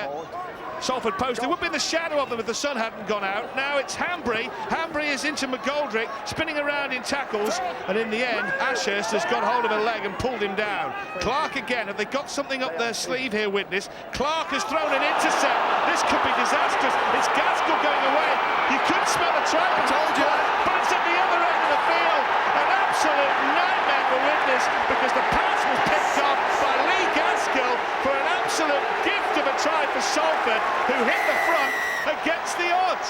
Salford post. They would be in the shadow of them if the sun hadn't gone out. Now it's Hanbury. Hanbury is into McGoldrick, spinning around in tackles, and in the end, Ashurst has got hold of a leg and pulled him down. Clark again. Have they got something up their sleeve here, Widnes? Clark has thrown an intercept. This could be disastrous. It's Gaskell going away. You could smell a try. I told you. But it's at the other end of the field. An absolute nightmare for Widnes, because the pass was picked off by Lee Gaskell for an absolute gift of a try for Salford, who hit the front against the odds.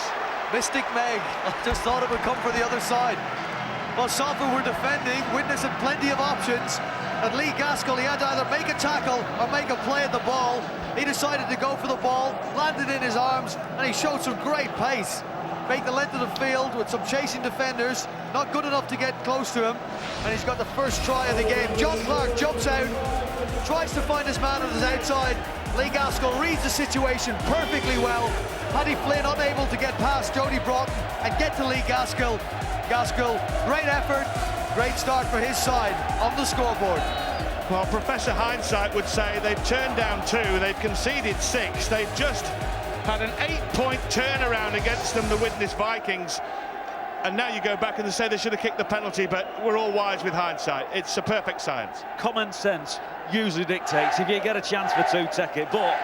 Mystic Meg, I just thought it would come for the other side. Well, Salford were defending, Widnes had plenty of options, and Lee Gaskell, he had to either make a tackle or make a play at the ball. He decided to go for the ball, landed in his arms, and he showed some great pace. Make the length of the field with some chasing defenders, not good enough to get close to him, and he's got the first try of the game. John Clark jumps out, tries to find his man on his outside. Lee Gaskell reads the situation perfectly well. Paddy Flynn unable to get past Jody Broughton and get to Lee Gaskell. Gaskell, great effort, great start for his side on the scoreboard. Well, Professor Hindsight would say they've turned down 2, they've conceded 6, they've just had an 8-point turnaround against them, the Widnes Vikings. And now you go back and say they should have kicked the penalty, but we're all wise with hindsight. It's a perfect science. Common sense usually dictates if you get a chance for 2, take it, but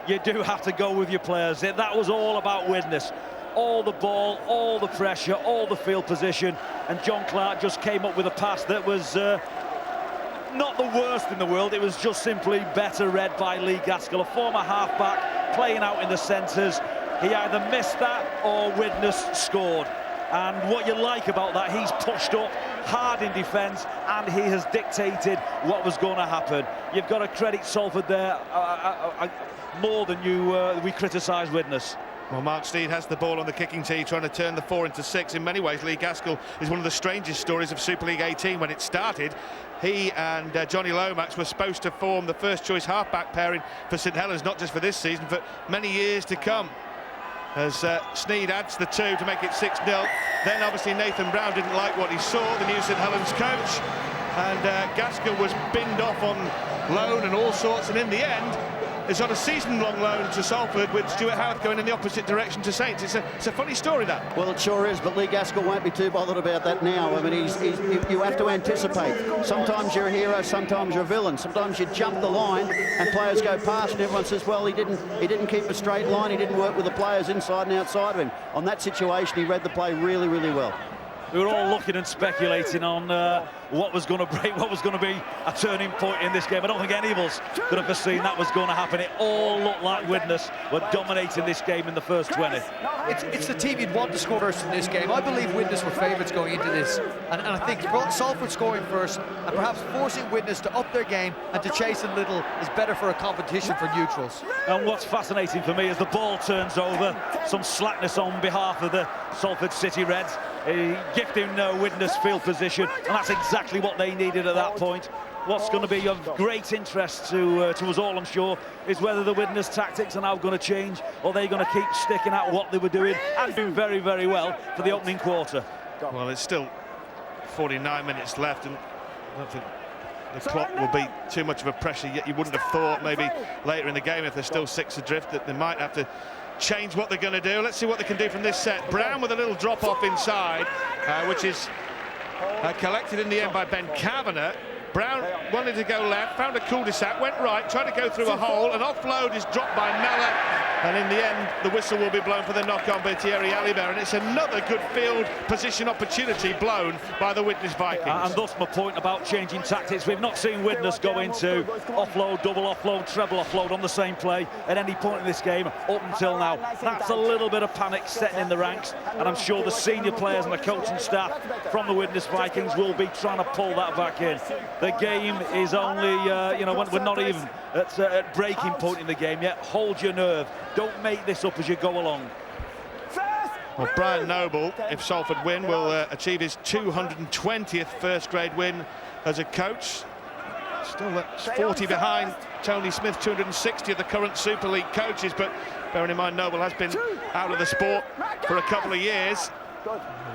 you do have to go with your players. That was all about Widnes. All the ball, all the pressure, all the field position, and John Clark just came up with a pass that was not the worst in the world. It was just simply better read by Lee Gaskell, a former halfback playing out in the centres. He either missed that or Widnes scored. And what you like about that, he's pushed up hard in defence and he has dictated what was going to happen. You've got to credit Salford there more than we criticise Widnes. Well, Mark Steed has the ball on the kicking tee, trying to turn the 4 into 6. In many ways, Lee Gaskell is one of the strangest stories of Super League 18. When it started, he and Johnny Lomax were supposed to form the first-choice half-back pairing for St Helens, not just for this season, for many years to come. As Sneed adds the 2 to make it 6-0. Then, obviously, Nathan Brown didn't like what he saw, the new St Helens coach, and Gaskell was binned off on loan and all sorts, and in the end, is on a season-long loan to Salford, with Stuart Howarth going in the opposite direction to Saints. It's a funny story, that. Well, it sure is, but Lee Gaskell won't be too bothered about that now. I mean, you have to anticipate. Sometimes you're a hero, sometimes you're a villain. Sometimes you jump the line and players go past and everyone says, well, he didn't keep a straight line, he didn't work with the players inside and outside of him. On that situation, he read the play really, really well. We were all looking and speculating on what was going to break, what was going to be a turning point in this game. I don't think any of us could have foreseen that was going to happen. It all looked like Widnes were dominating this game in the first 20. It's the team you'd want to score first in this game. I believe Widnes were favourites going into this, and I think Salford scoring first and perhaps forcing Widnes to up their game and to chase a little is better for a competition for neutrals. And what's fascinating for me is the ball turns over, some slackness on behalf of the Salford City Reds, gifting Widnes field position, and that's exactly what they needed at that point. What's going to be of great interest to us all, I'm sure, is whether the Widnes tactics are now going to change, or they're going to keep sticking at what they were doing and doing very, very well for the opening quarter. Well, there's still 49 minutes left, and I don't think the clock will be too much of a pressure yet. You wouldn't have thought maybe later in the game, if they're still 6 adrift, that they might have to change what they're going to do. Let's see what they can do from this set. Brown with a little drop off inside, which is collected in the end by Ben Kavanagh. Brown wanted to go left, found a cul-de-sac, went right, tried to go through a hole. An offload is dropped by Mellor, and in the end the whistle will be blown for the knock-on by Thierry Alibert, and it's another good field position opportunity blown by the Widnes Vikings. And thus my point about changing tactics. We've not seen Widnes go into offload, double offload, treble offload on the same play at any point in this game up until now. That's a little bit of panic setting in the ranks, and I'm sure the senior players and the coaching staff from the Widnes Vikings will be trying to pull that back in. The game is only, we're not even at breaking point in the game yet. Hold your nerve. Don't make this up as you go along. Well, Brian Noble, if Salford win, will achieve his 220th first-grade win as a coach. Still that's 40 behind Tony Smith, 260 of the current Super League coaches, but bearing in mind Noble has been out of the sport for a couple of years.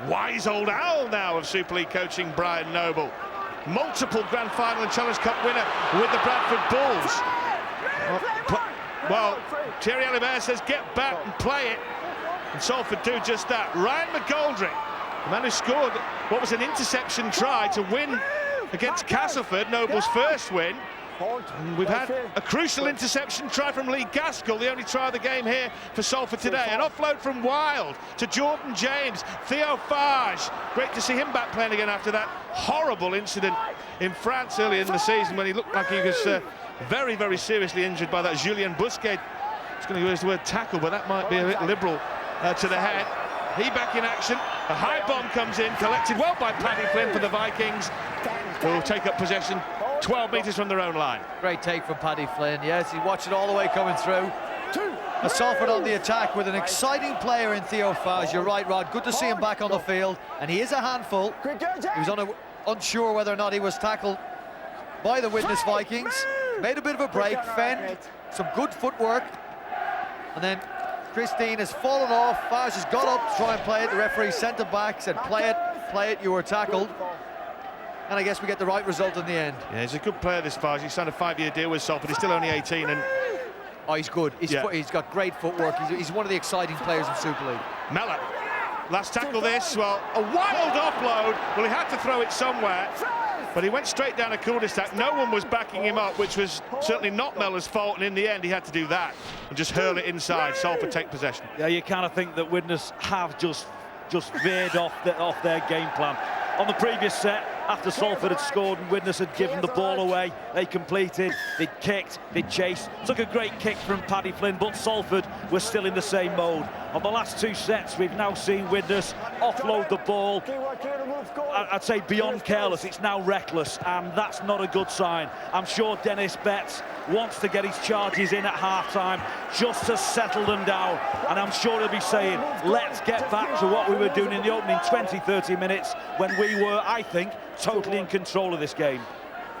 Wise old owl now of Super League coaching, Brian Noble. Multiple Grand Final and Challenge Cup winner with the Bradford Bulls. Well, Thierry Alibert says get back and play it, and Salford do just that. Ryan McGoldrick, the man who scored what was an interception try to win against Castleford, Noble's first win. And we've had a crucial interception try from Lee Gaskell, the only try of the game here for Salford today. An offload from Wild to Jordan James. Theo Fage, great to see him back playing again after that horrible incident in France early in the season when he looked like he was very, very seriously injured by that Julien Busquets. It's going to use the word tackle, but that might be a bit liberal to the head. He back in action. A high bomb comes in, collected well by Paddy Flynn for the Vikings, who will take up possession 12 metres from their own line. Great take from Paddy Flynn, yes, he watched it all the way coming through. A Salford on the attack with an exciting player in Theo Fage. You're right, Rod, good to see him back on the field, and he is a handful. He was unsure whether or not he was tackled by the Widnes Vikings. Made a bit of a break, fend, some good footwork, and then Christine has fallen off. Fage has got up to try and play it. The referee sent it back, said play it, you were tackled. And I guess we get the right result in the end. Yeah, he's a good player, this Fage. He signed a 5-year deal with Salford. He's still only 18, and oh, he's good. He's got great footwork. He's one of the exciting players in Super League. Mellor, last tackle this. Well, a wild offload. Well, he had to throw it somewhere, but he went straight down a cul-de-sac. No one was backing him up, which was certainly not Mellor's fault, and in the end he had to do that and just hurl it inside. Salford take possession. Yeah, you kind of think that Widnes have just veered off their game plan. On the previous set, after Salford had scored and Widnes had given the ball away, they completed, they kicked, they chased. Took a great kick from Paddy Flynn, but Salford were still in the same mode. On the last 2 sets, we've now seen Widnes offload the ball. I'd say beyond careless, it's now reckless, and that's not a good sign. I'm sure Dennis Betts wants to get his charges in at half-time just to settle them down, and I'm sure he'll be saying, let's get back to what we were doing in the opening 20-30 minutes when we were, I think, totally in control of this game.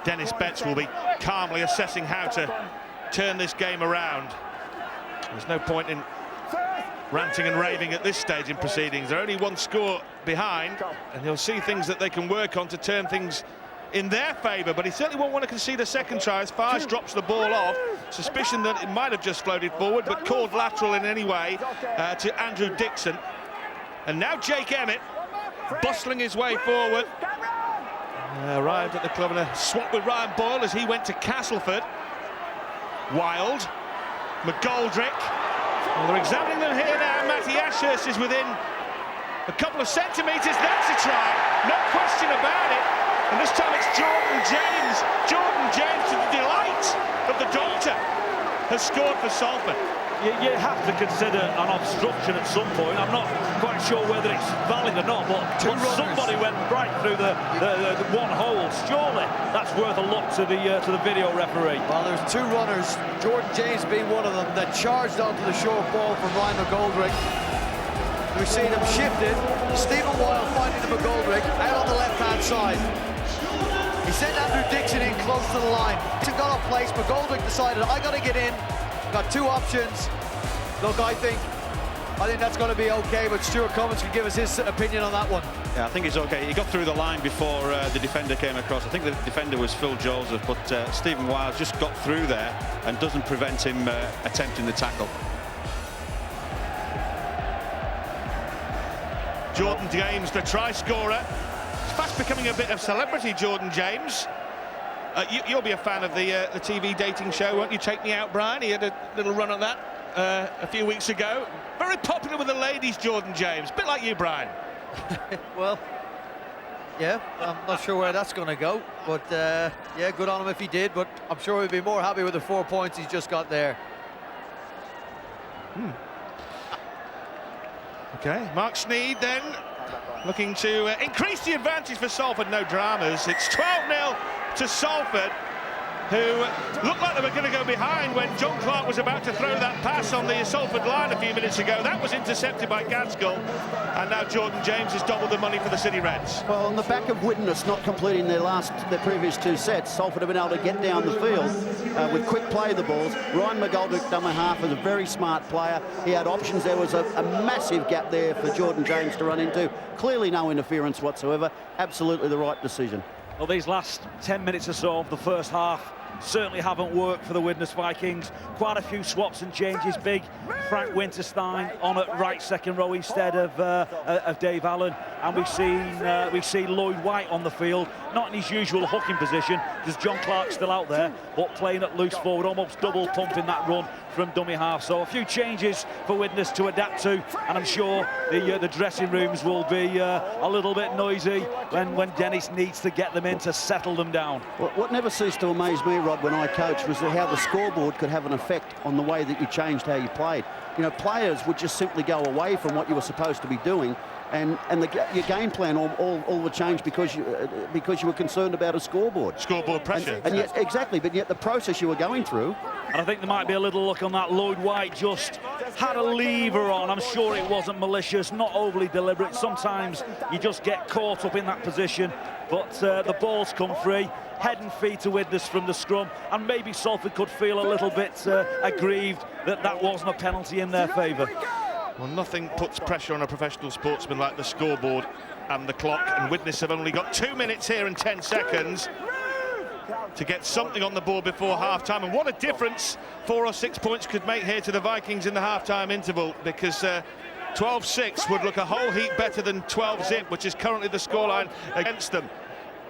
Dennis Betts will be calmly assessing how to turn this game around. There's no point in ranting and raving at this stage in proceedings. They're only 1 score behind, and they'll see things that they can work on to turn things in their favour, but he certainly won't want to concede a second try as Fage drops the ball off. Suspicion that it might have just floated forward, but called lateral in any way to Andrew Dixon. And now Jake Emmett bustling his way forward. Arrived at the club in a swap with Ryan Boyle as he went to Castleford. Wild, McGoldrick. Well, they're examining them here now. Matty Ashurst is within a couple of centimetres. That's a try, no question about it. And this time it's Jordan James. Jordan James, to the delight of the doctor, has scored for Salford. You have to consider an obstruction at some point. I'm not quite sure whether it's valid or not, but somebody went right through the one hole. Surely that's worth a look to the video referee. Well, there's two runners, Jordan James being one of them, that charged onto the short ball from Ryan McGoldrick. We've seen him shifted. Stephen Wild finding the McGoldrick out on the left-hand side. He sent Andrew Dixon in close to the line. Dixon got off place. McGoldrick decided, I got to get in. Got two options. Look, I think that's going to be okay, but Stuart Cummins can give us his opinion on that one. Yeah, I think it's okay. He got through the line before the defender came across. I think the defender was Phil Joseph, but Stephen Wild just got through there and doesn't prevent him attempting the tackle. Jordan James, the try scorer. He's fast becoming a bit of celebrity, Jordan James. You'll be a fan of the TV dating show, won't you? Take Me Out, Brian. He had a little run on that a few weeks ago. Very popular with the ladies, Jordan James. Bit like you, Brian. Well, yeah, I'm not sure where that's going to go, but yeah, good on him if he did, but I'm sure he'd be more happy with the 4 points he's just got there. Okay, Mark Sneed then looking to increase the advantage for Salford. No dramas. It's 12-0 to Salford, who looked like they were going to go behind when John Clark was about to throw that pass on the Salford line a few minutes ago. That was intercepted by Gaskell, and now Jordan James has doubled the money for the City Reds. Well, on the back of Widnes not completing their previous two sets, Salford have been able to get down the field with quick play of the balls. Ryan McGoldrick, dumber half, is a very smart player. He had options. There was a massive gap there for Jordan James to run into. Clearly no interference whatsoever. Absolutely the right decision. Well, these last 10 minutes or so of the first half certainly haven't worked for the Widnes Vikings. Quite a few swaps and changes. Big Frank Winterstein on at right second row instead of Dave Allen, and we see Lloyd White on the field, not in his usual hooking position because John Clark's still out there, but playing at loose forward, almost double pumping that run from dummy half. So a few changes for Widnes to adapt to, and I'm sure the dressing rooms will be a little bit noisy when Dennis needs to get them in to settle them down. What never ceased to amaze me, Rod, when I coached was how the scoreboard could have an effect on the way that you changed how you played. You know, players would just simply go away from what you were supposed to be doing, and your game plan all would change because you were concerned about a scoreboard. Scoreboard pressure. And yet, exactly, but yet the process you were going through. And I think there might be a little look on that. Lloyd White just had a lever on. I'm sure it wasn't malicious, not overly deliberate. Sometimes you just get caught up in that position, but the ball's come free. Head and feet to Widnes from the scrum, and maybe Salford could feel a little bit aggrieved that wasn't a penalty in their favour. Well, nothing puts pressure on a professional sportsman like the scoreboard and the clock, and Widnes have only got 2 minutes here and 10 seconds to get something on the board before half-time. And what a difference 4 or 6 points could make here to the Vikings in the half-time interval, because 12-6 would look a whole heap better than 12-zip, which is currently the scoreline against them.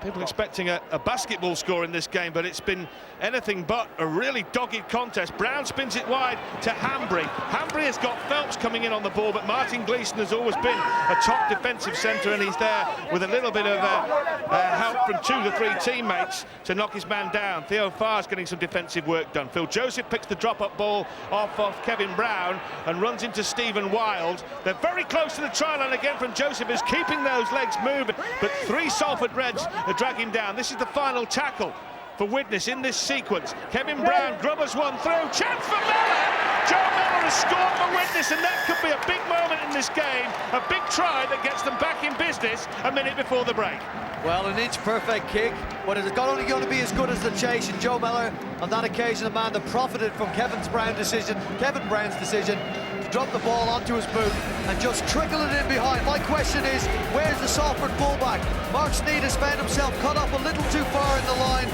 People expecting a basketball score in this game, but it's been anything but a really dogged contest. Brown spins it wide to Hambry. Hambry has got Phelps coming in on the ball, but Martin Gleeson has always been a top defensive centre, and he's there with a little bit of help from 2 to 3 teammates to knock his man down. Theo Farr's getting some defensive work done. Phil Joseph picks the drop-up ball off Kevin Brown and runs into Stephen Wild. They're very close to the try line again from Joseph, who's keeping those legs moving, but 3 Salford Reds drag him down. This is the final tackle for Widnes in this sequence. Kevin Brown grubbers one through. Chance for Mellor! Joe Mellor has scored for Widnes, and that could be a big moment in this game. A big try that gets them back in business a minute before the break. Well, an inch-perfect kick, but it's only going to be as good as the chase, and Joe Mellor, on that occasion, a man that profited from Kevin Brown's decision to drop the ball onto his boot and just trickle it in behind. My question is, where's the Salford fullback? Mark Sneed has found himself cut up a little too far in the line.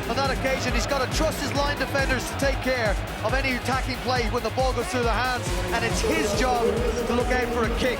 On that occasion, he's got to trust his line defenders to take care of any attacking play when the ball goes through the hands, and it's his job to look out for a kick.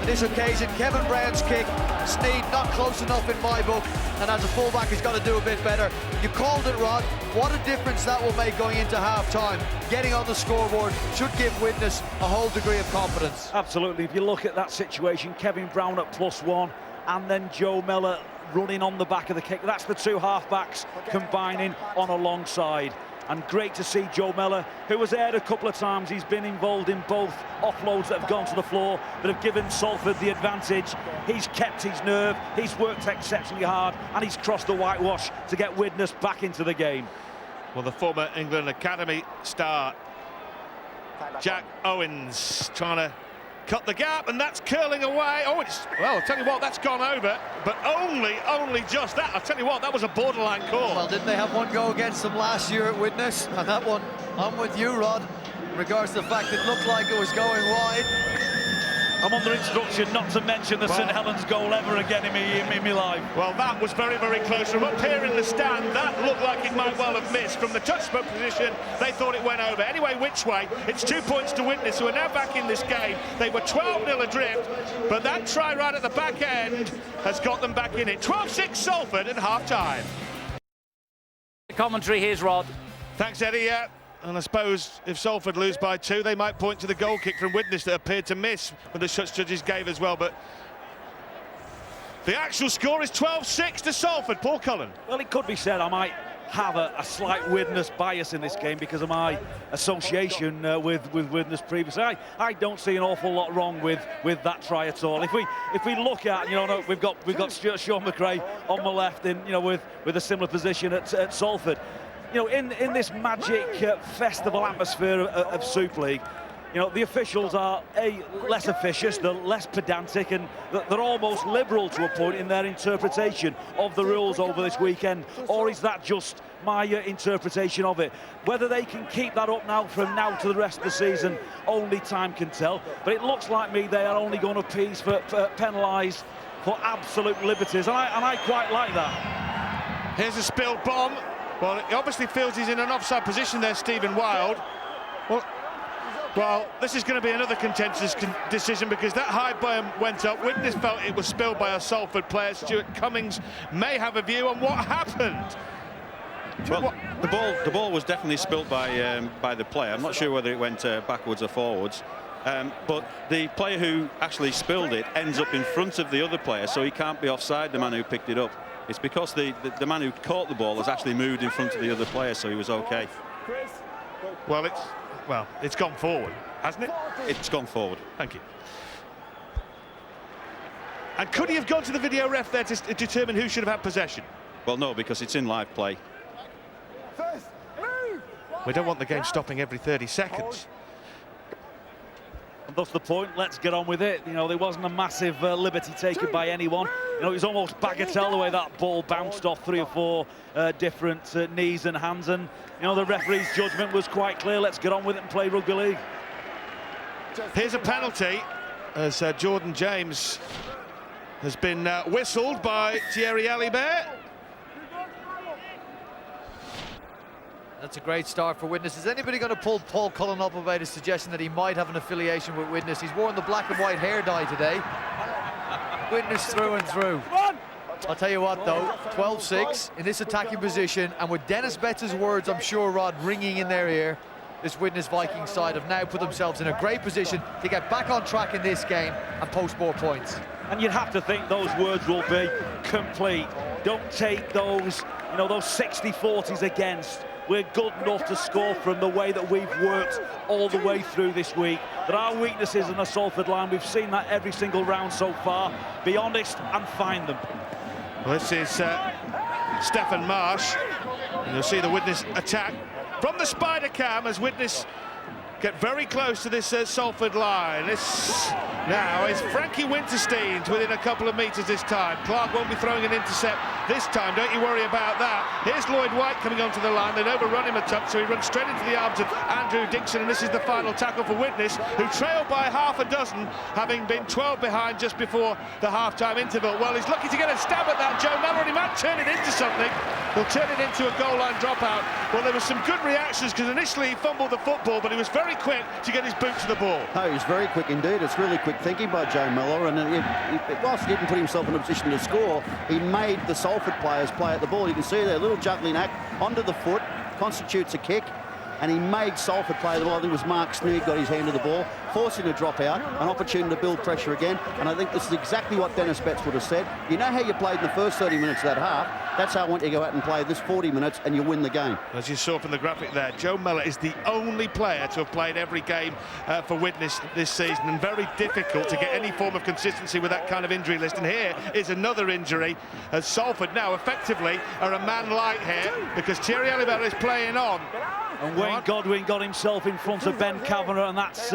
On this occasion, Kevin Brown's kick, Sneed not close enough in my book, and as a fullback, he's got to do a bit better. You called it, Rod. What a difference that will make going into half-time. Getting on the scoreboard should give Widnes a whole degree of confidence. Absolutely. If you look at that situation, Kevin Brown at +1, and then Joe Mellor running on the back of the kick. That's the two half-backs combining on alongside. And great to see Joe Mellor, who was aired a couple of times. He's been involved in both offloads that have gone to the floor that have given Salford the advantage. He's kept his nerve, he's worked exceptionally hard, and he's crossed the whitewash to get Widnes back into the game. Well, the former England Academy star, Jack Owens, trying to cut the gap, and that's curling away. Oh, well, I'll tell you what, that's gone over, but only just that. I'll tell you what, that was a borderline call. Well, didn't they have one go against them last year at Widnes? And that one, I'm with you, Rod, in regards to the fact it looked like it was going wide. I'm under instruction not to mention the St Helens goal ever again in my life. Well, that was very, very close. From up here in the stand, that looked like it might well have missed. From the touchpoint position, they thought it went over. Anyway, which way? It's 2 points to Widnes, who are now back in this game. They were 12-0 adrift, but that try right at the back end has got them back in it. 12-6 Salford at half-time. Commentary, here's Rod. Thanks, Eddie. And I suppose if Salford lose by 2, they might point to the goal kick from Widnes that appeared to miss when the shots judges gave as well. But the actual score is 12-6 to Salford. Paul Cullen. Well, it could be said I might have a slight Widnes bias in this game because of my association with Widnes previously. I don't see an awful lot wrong with that try at all. If we look at, we've got Sean McRae on the left, and with a similar position at Salford. In this magic festival atmosphere of Super League, the officials are less officious, they're less pedantic, and they're almost liberal to a point in their interpretation of the rules over this weekend. Or is that just my interpretation of it? Whether they can keep that up now from now to the rest of the season, only time can tell. But it looks like they are only going to penalise for absolute liberties, and I quite like that. Here's a spilled bomb. Well, he obviously feels he's in an offside position there, Stephen Wild. Well, this is going to be another contentious decision because that high bomb went up. Widnes felt it was spilled by a Salford player. Stuart Cummings may have a view on what happened. Well, the ball was definitely spilled by the player. I'm not sure whether it went backwards or forwards. But the player who actually spilled it ends up in front of the other player, so he can't be offside, the man who picked it up. It's because the man who caught the ball has actually moved in front of the other player, so he was okay. Well, it's gone forward, hasn't it? It's gone forward. Thank you. And could he have gone to the video ref there to determine who should have had possession? Well, no, because it's in live play. We don't want the game stopping every 30 seconds. And that's the point. Let's get on with it. There wasn't a massive liberty taken by anyone. It was almost bagatelle the way that ball bounced off 3 or 4 different knees and hands. And the referee's judgment was quite clear. Let's get on with it and play rugby league. Here's a penalty as Jordan James has been whistled by Thierry Alibert. That's a great start for Widnes. Is anybody going to pull Paul Cullen up about his suggestion that he might have an affiliation with Widnes? He's worn the black and white hair dye today. Widnes through and through. I'll tell you what, though, 12-6 in this attacking position, and with Dennis Betts' words, I'm sure, Rod, ringing in their ear, this Widnes Vikings side have now put themselves in a great position to get back on track in this game and post more points. And you'd have to think those words will be complete. Don't take those 60-40s against. We're good enough to score from the way that we've worked all the way through this week. There are weaknesses in the Salford line. We've seen that every single round so far. Be honest and find them. Well, this is Stefan Marsh. And you'll see the Widnes attack from the spider cam as Widnes get very close to this Salford line. This now is Frankie Winterstein within a couple of metres this time. Clark won't be throwing an intercept this time, don't you worry about that. Here's Lloyd White coming onto the line. They'd overrun him a touch, so he runs straight into the arms of Andrew Dixon, and this is the final tackle for Widnes, who trailed by half a dozen, having been 12 behind just before the half-time interval. Well, he's lucky to get a stab at that, Joe Mellor, and he might turn it into something. He'll turn it into a goal line dropout. Well, there were some good reactions, because initially he fumbled the football, but he was very quick to get his boot to the ball. Oh, he's very quick indeed. It's really quick thinking by Joe Mellor, and whilst he didn't put himself in a position to score, he made the Salford players play at the ball. You can see their little juggling act onto the foot constitutes a kick. and he made Salford play the ball. I think it was Mark Sneed got his hand to the ball, forcing a drop out, an opportunity to build pressure again, and I think this is exactly what Dennis Betts would have said. You know how you played in the first 30 minutes of that half? That's how I want you to go out and play this 40 minutes and you win the game. As you saw from the graphic there, Joe Mellor is the only player to have played every game for Widnes this season, and very difficult to get any form of consistency with that kind of injury list. And here is another injury, as Salford now effectively are a man light here because Thierry Alibert is playing on. And Wayne Godwin got himself in front of Ben Kavanagh, and that's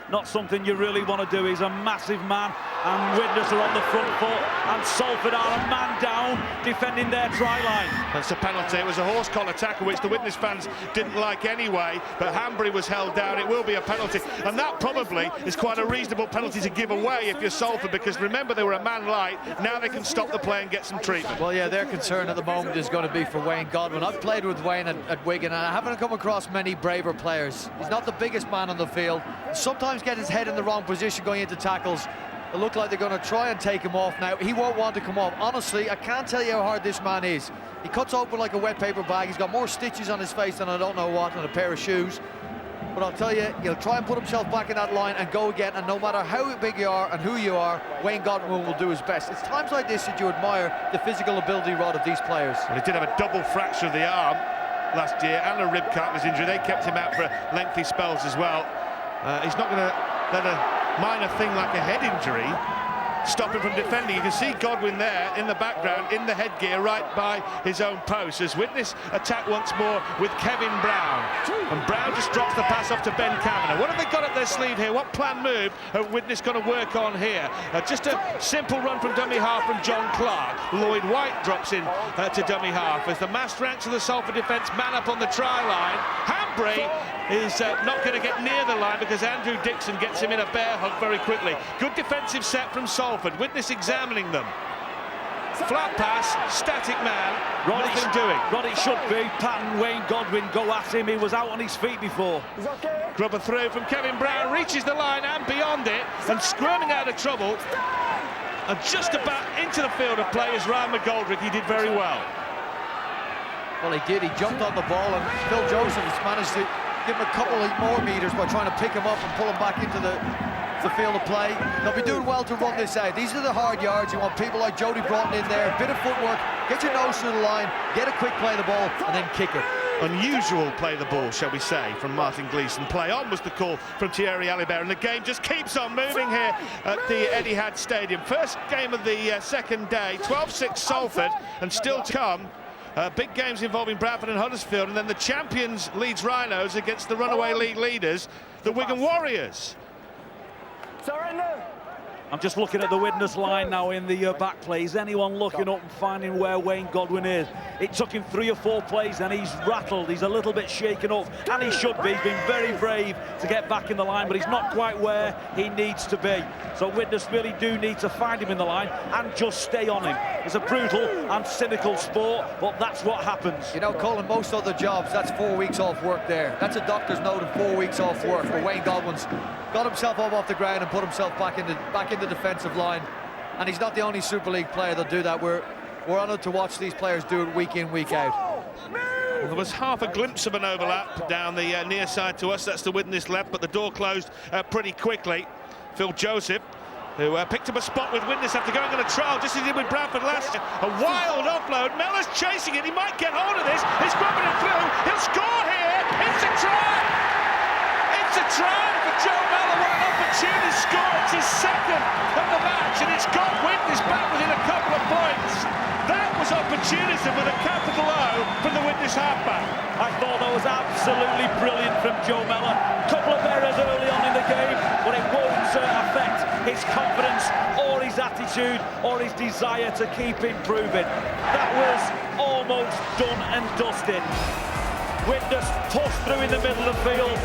not something you really want to do. He's a massive man, and Widnes are on the front foot, and Salford are a man down defending their try line. That's a penalty. It was a horse collar tackle, which the Widnes fans didn't like anyway, but Hanbury was held down. It will be a penalty, and that probably is quite a reasonable penalty to give away if you're Salford, because remember, they were a man light. Now they can stop the play and get some treatment. Well, yeah, their concern at the moment is going to be for Wayne Godwin. I've played with Wayne at Wigan, and I haven't come across many braver players. He's not the biggest man on the field. Sometimes get his head in the wrong position going into tackles. It look like they're going to try and take him off now. He won't want to come off. Honestly, I can't tell you how hard this man is. He cuts open like a wet paper bag. He's got more stitches on his face than I don't know what, and a pair of shoes. But I'll tell you, he'll try and put himself back in that line and go again, and no matter how big you are and who you are, Wayne Godwin will do his best. It's times like this that you admire the physical ability, Rod, of these players. Well, he did have a double fracture of the arm last year and a rib cartilage injury. They kept him out for lengthy spells as well. He's not going to let a minor thing like a head injury stop him from defending. You can see Godwin there in the background, in the headgear, right by his own post, as Widnes attack once more with Kevin Brown. And Brown just drops the pass off to Ben Kavanagh. What have they got up their sleeve here? What plan move are Widnes going to work on here? Just a simple run from dummy half from John Clark. Lloyd White drops in to dummy half as the mass ranks of the Salford defence man up on the try line. Hanbury is not going to get near the line because Andrew Dixon gets him in a bear hug very quickly. Good defensive set from Salford. Widnes examining them. Flat pass, static man, nothing doing. Roddy should be patting Wayne Godwin, go at him. He was out on his feet before. Grubber through from Kevin Brown, reaches the line and beyond it, and squirming out of trouble. And just about into the field of play is Ryan McGoldrick. He did very well. Well, he did. He jumped on the ball, and Phil Joseph has managed to give him a couple of more meters by trying to pick him up and pull him back into the field of play. They'll be doing well to run this out. These are the hard yards. You want people like Jody Broughton in there, a bit of footwork, get your nose through the line, get a quick play of the ball, and then kick it. Unusual play the ball, shall we say, from Martin Gleeson. Play on was the call from Thierry Alibert, and the game just keeps on moving here at the Etihad Stadium. First game of the second day, 12-6 Salford, and still to come. Big games involving Bradford and Huddersfield, and then the champions Leeds Rhinos against the runaway league leaders, the Wigan Warriors. I'm just looking at the Widnes line now in the back plays. Anyone looking up and finding where Wayne Godwin is? It took him 3 or 4 plays and he's rattled. He's a little bit shaken up, and he should be. He's been very brave to get back in the line, but he's not quite where he needs to be. So Widnes really do need to find him in the line and just stay on him. It's a brutal and cynical sport, but that's what happens. You know, Colin, most other jobs, that's 4 weeks off work there. That's a doctor's note of 4 weeks off work. But Wayne Godwin's got himself up off the ground and put himself back in the defensive line, and he's not the only Super League player that'll do that. We're honoured to watch these players do it week in, week out. Well, there was half a glimpse of an overlap down the near side to us. That's the Widnes left, but the door closed pretty quickly. Phil Joseph, who picked up a spot with Widnes after going on a trial, just as he did with Bradford last year. A wild offload. Mellor's chasing it. He might get hold of this. He's grabbing it through. He'll score here. It's a try. It's a try for Joe Mellor. What an opportunity score. It's his second of the match, and it's got Widnes back within a couple of points. That was opportunism with a capital O from the Widnes halfback. I thought that was absolutely brilliant from Joe Mellor. Couple of errors early on in the game, but it won't affect his confidence or his attitude or his desire to keep improving. That was almost done and dusted. Widnes pushed through in the middle of the field.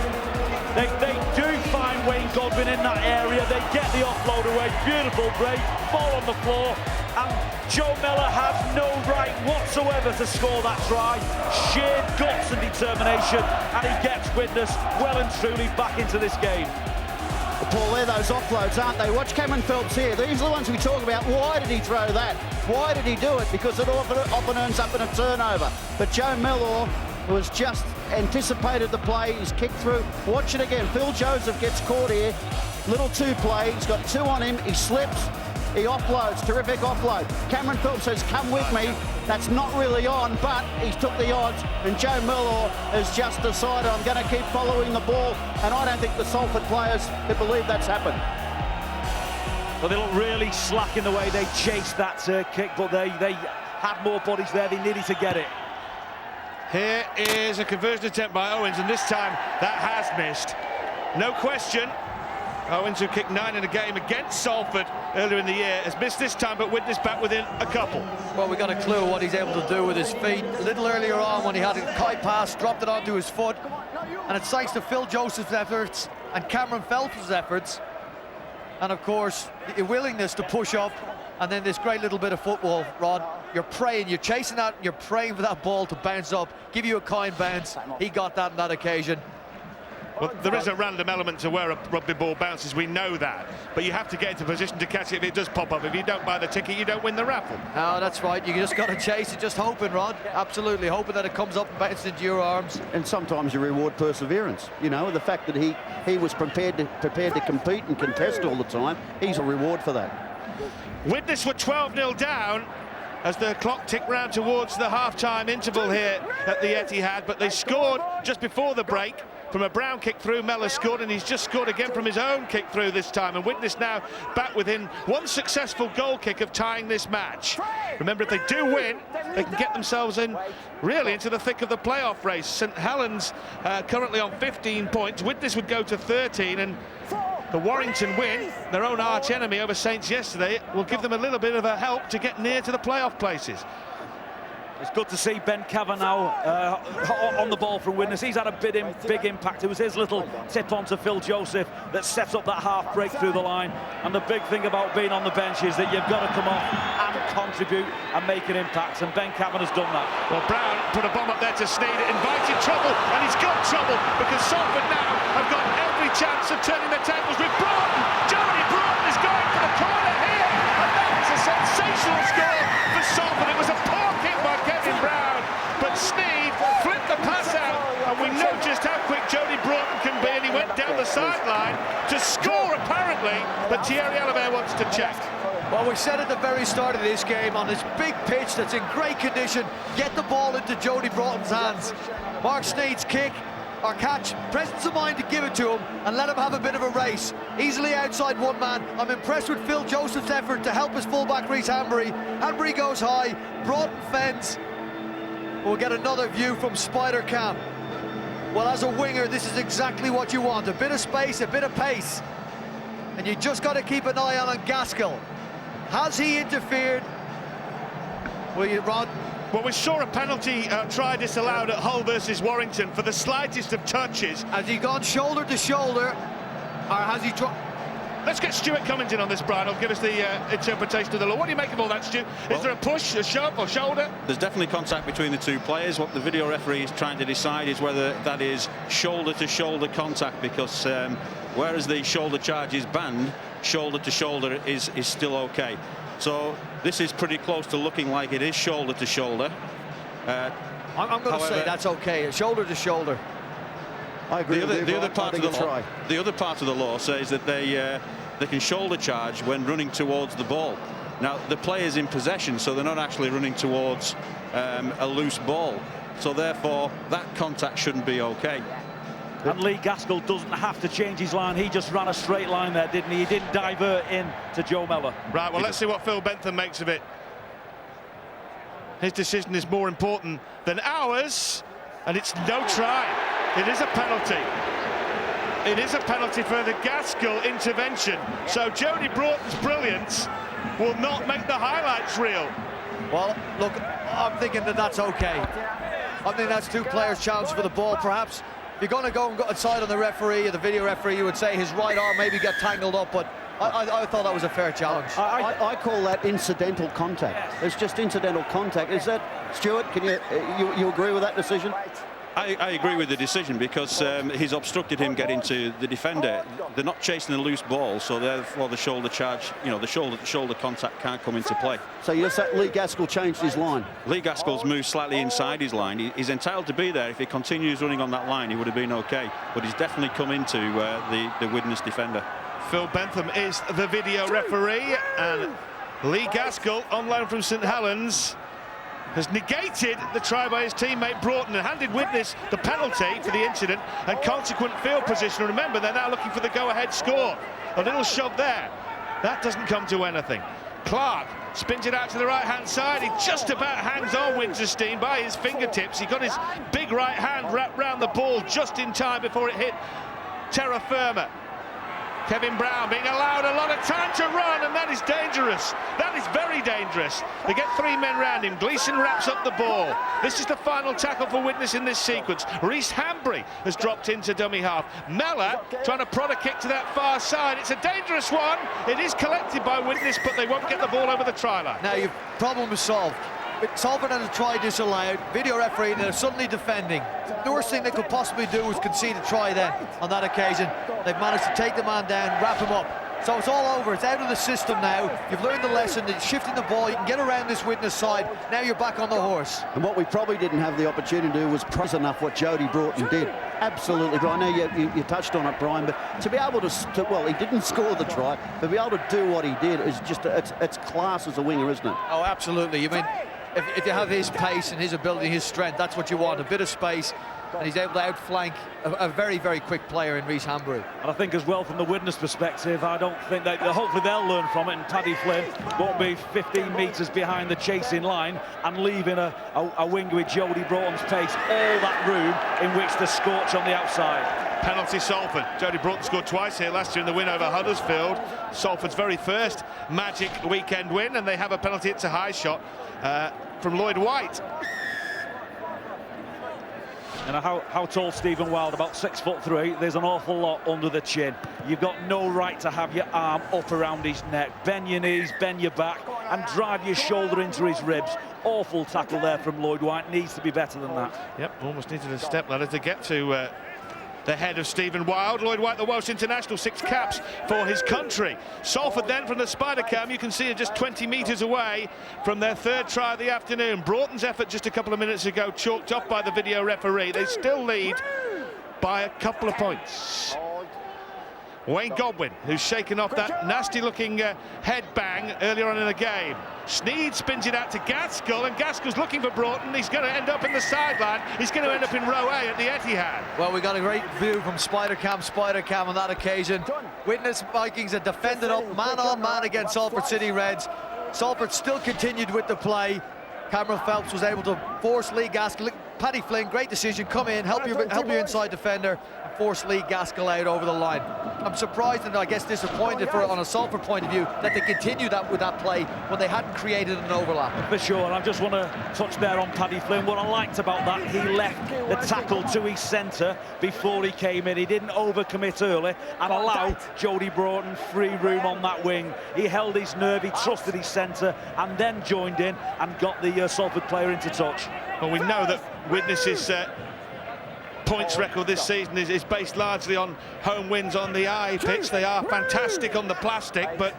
They do find Wayne Godwin in that area. They get the offload away. Beautiful break. Ball on the floor. And Joe Mellor has no right whatsoever to score that try. Sheer guts and determination. And he gets Widnes well and truly back into this game. Well, Paul, they're those offloads, aren't they? Watch Cameron Phelps here. These are the ones we talk about. Why did he throw that? Why did he do it? Because it often ends up in a turnover. But Joe Mellor was just anticipated the play. He's kicked through. Watch it again. Phil Joseph gets caught here. Little two play. He's got two on him. He slips. He offloads. Terrific offload. Cameron Phillips says, come with me. That's not really on, but he's took the odds. And Joe Miller has just decided, I'm going to keep following the ball. And I don't think the Salford players can believe that's happened. Well, they look really slack in the way they chased that kick, but they had more bodies there. They needed to get it. Here is a conversion attempt by Owens, and this time that has missed. No question. Owens, who kicked 9 in a game against Salford earlier in the year, has missed this time, but Widnes back within a couple. Well, we got a clue what he's able to do with his feet. A little earlier on when he had a kite pass, dropped it onto his foot, and it's thanks to Phil Joseph's efforts and Cameron Phelps' efforts, and of course the willingness to push up, and then this great little bit of football, Rod. You're praying, you're chasing that, you're praying for that ball to bounce up, give you a kind bounce. He got that on that occasion. Well, there is a random element to where a rugby ball bounces, we know that. But you have to get into position to catch it if it does pop up. If you don't buy the ticket, you don't win the raffle. No, that's right. You just got to chase it, just hoping, Rod. Absolutely, hoping that it comes up and bounces into your arms. And sometimes you reward perseverance. You know, the fact that he was prepared to compete and contest all the time, he's a reward for that. Widnes were 12-0 down as the clock ticked round towards the half-time interval here at the Etihad, but they scored just before the break from a Brown kick through. Mellor scored, and he's just scored again from his own kick through this time, and Widnes now back within one successful goal kick of tying this match. Remember, if they do win, they can get themselves in really into the thick of the playoff race. St Helens currently on 15 points. Widnes would go to 13, and the Warrington win, their own arch enemy over Saints yesterday, will give them a little bit of a help to get near to the playoff places. It's good to see Ben Kavanagh on the ball from Widnes. He's had a big impact. It was his little tip on to Phil Joseph that sets up that half break through the line. And the big thing about being on the bench is that you've got to come off and contribute and make an impact. And Ben Kavanagh's done that. Well, Brown put a bomb up there to Sneed, invited trouble, and he's got trouble because Salford now have got every chance of turning the tables with Broughton. Jody Broughton is going for the corner here, and that is a sensational score for Salford. It was a poor kick by Kevin Brown, but Sneed flipped the pass out, and we know just how quick Jody Broughton can be, and he went down the sideline to score apparently, but Thierry Alibert wants to check. Well, we said at the very start of this game, on this big pitch that's in great condition, get the ball into Jody Broughton's hands. Mark Sneed's kick, or catch, presence of mind to give it to him and let him have a bit of a race. Easily outside one man. I'm impressed with Phil Joseph's effort to help his fullback Rhys Hanbury. Hanbury goes high, Broughton fends. We'll get another view from Spider Cam. Well, as a winger, this is exactly what you want. A bit of space, a bit of pace. And you just got to keep an eye on Gaskell. Has he interfered? Will you, Rod? Well, we saw a penalty try disallowed at Hull versus Warrington for the slightest of touches. Has he gone shoulder to shoulder, or has he dropped? Let's get Stuart Cummins in on this, Brian. He'll give us the interpretation of the law. What do you make of all that, Stu? Is there a push, a shove, or shoulder? There's definitely contact between the two players. What the video referee is trying to decide is whether that is shoulder-to-shoulder contact, because whereas the shoulder charge is banned, shoulder-to-shoulder is still okay. So this is pretty close to looking like it is shoulder-to-shoulder. I'm going to say that's okay, shoulder to shoulder. I agree. The other part of the law says that they can shoulder charge when running towards the ball. Now the player's in possession, so they're not actually running towards a loose ball. So therefore, that contact shouldn't be okay. And Lee Gaskell doesn't have to change his line. He just ran a straight line there, didn't he? He didn't divert in to Joe Mellor. Right, well, let's see what Phil Bentham makes of it. His decision is more important than ours, and it's no try. It is a penalty. It is a penalty for the Gaskell intervention. So Jody Broughton's brilliance will not make the highlights reel. Well, look, I'm thinking that that's okay. I think that's two players challenging for the ball, perhaps. If you're going to go and go outside on the referee, or the video referee, you would say his right arm maybe got tangled up, but I thought that was a fair challenge. I call that incidental contact. It's just incidental contact. Is that, Stuart, can you agree with that decision? I agree with the decision because he's obstructed him getting to the defender. They're not chasing a loose ball, so therefore the shoulder charge, you know, the shoulder contact can't come into play. So you're saying Lee Gaskell changed his line? Lee Gaskell's moved slightly inside his line. He's entitled to be there. If he continues running on that line, he would have been okay. But he's definitely come into the Widnes defender. Phil Bentham is the video referee, and Lee Gaskell, on loan from St Helens, has negated the try by his teammate Broughton and handed Widnes the penalty for the incident and consequent field position. Remember, they're now looking for the go-ahead score. A little shove there. That doesn't come to anything. Clark spins it out to the right-hand side. He just about hangs on Winterstein by his fingertips. He got his big right hand wrapped round the ball just in time before it hit terra firma. Kevin Brown being allowed a lot of time to run, and that is dangerous. That is very dangerous. They get 3 men round him. Gleeson wraps up the ball. This is the final tackle for Widnes in this sequence. Reece Hambry has dropped into dummy half. Mellor trying to prod a kick to that far side. It's a dangerous one. It is collected by Widnes, but they won't get the ball over the try line. Now your problem is solved. Salford had a try disallowed. Video referee, they're suddenly defending. The worst thing they could possibly do was concede a try then on that occasion. They've managed to take the man down, wrap him up. So it's all over. It's out of the system now. You've learned the lesson. It's shifting the ball. You can get around this Widnes side. Now you're back on the horse. And what we probably didn't have the opportunity to do was press enough what Jody Broughton did. Absolutely, Brian. I know you touched on it, Brian, but to be able to well, he didn't score the try, but to be able to do what he did is just, it's class as a winger, isn't it? Oh, absolutely. I mean, if you have his pace and his ability, his strength, that's what you want, a bit of space, and he's able to outflank a very, very quick player in Reece Hambry. And I think as well from the Widnes perspective, I don't think that hopefully they'll learn from it, and Paddy Flynn won't be 15 metres behind the chasing line and leaving a winger with Jody Broughton's pace all that room in which to scorch on the outside. Penalty Salford. Jody Broughton scored twice here last year in the win over Huddersfield. Salford's very first magic weekend win, and they have a penalty. It's a high shot from Lloyd White. And how tall Stephen Wild? About 6'3". There's an awful lot under the chin. You've got no right to have your arm up around his neck. Bend your knees, bend your back, and drive your shoulder into his ribs. Awful tackle there from Lloyd White. Needs to be better than that. Yep, almost needed a step ladder to get to the head of Stephen Wild. Lloyd White, the Welsh international, 6 caps for his country. Salford then from the spider cam, you can see it just 20 metres away from their 3rd try of the afternoon. Broughton's effort just a couple of minutes ago chalked off by the video referee. They still lead by a couple of points. Wayne Godwin, who's shaken off that nasty-looking head bang earlier on in the game. Sneed spins it out to Gaskell, and Gaskell's looking for Broughton. He's going to end up in the sideline. He's going to end up in row A at the Etihad. Well, we got a great view from Spider Cam on that occasion. Widnes Vikings had defended up man-on-man against Salford City Reds. Salford still continued with the play. Cameron Phelps was able to force Lee Gaskell. Paddy Flynn, great decision. Come in, help your inside defender, and force Lee Gaskell out over the line. I'm surprised and I guess disappointed on a Salford point of view that they continued that with that play when they hadn't created an overlap. For sure, and I just want to touch there on Paddy Flynn. What I liked about that, he left the tackle to his centre before he came in. He didn't overcommit early and allow Jody Broughton free room on that wing. He held his nerve, he trusted his centre, and then joined in and got the Salford player into touch. Well, we know that Widnes' points record this season is based largely on home wins on the pitch. They are fantastic on the plastic, but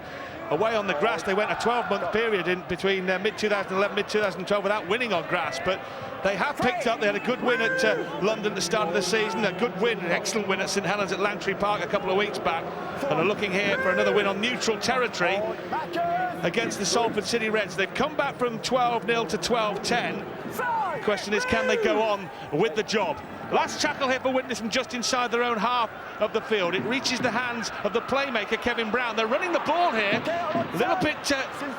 away on the grass they went a 12-month period in between mid-2011, mid-2012 without winning on grass. But they have picked up. They had a good win at London at the start of the season, a good win, an excellent win at St Helens at Langtry Park a couple of weeks back, and are looking here for another win on neutral territory against the Salford City Reds. They've come back from 12-0 to 12-10. The question is, can they go on with the job? Last tackle here for Widnes from just inside their own half of the field. It reaches the hands of the playmaker, Kevin Brown. They're running the ball here. A little bit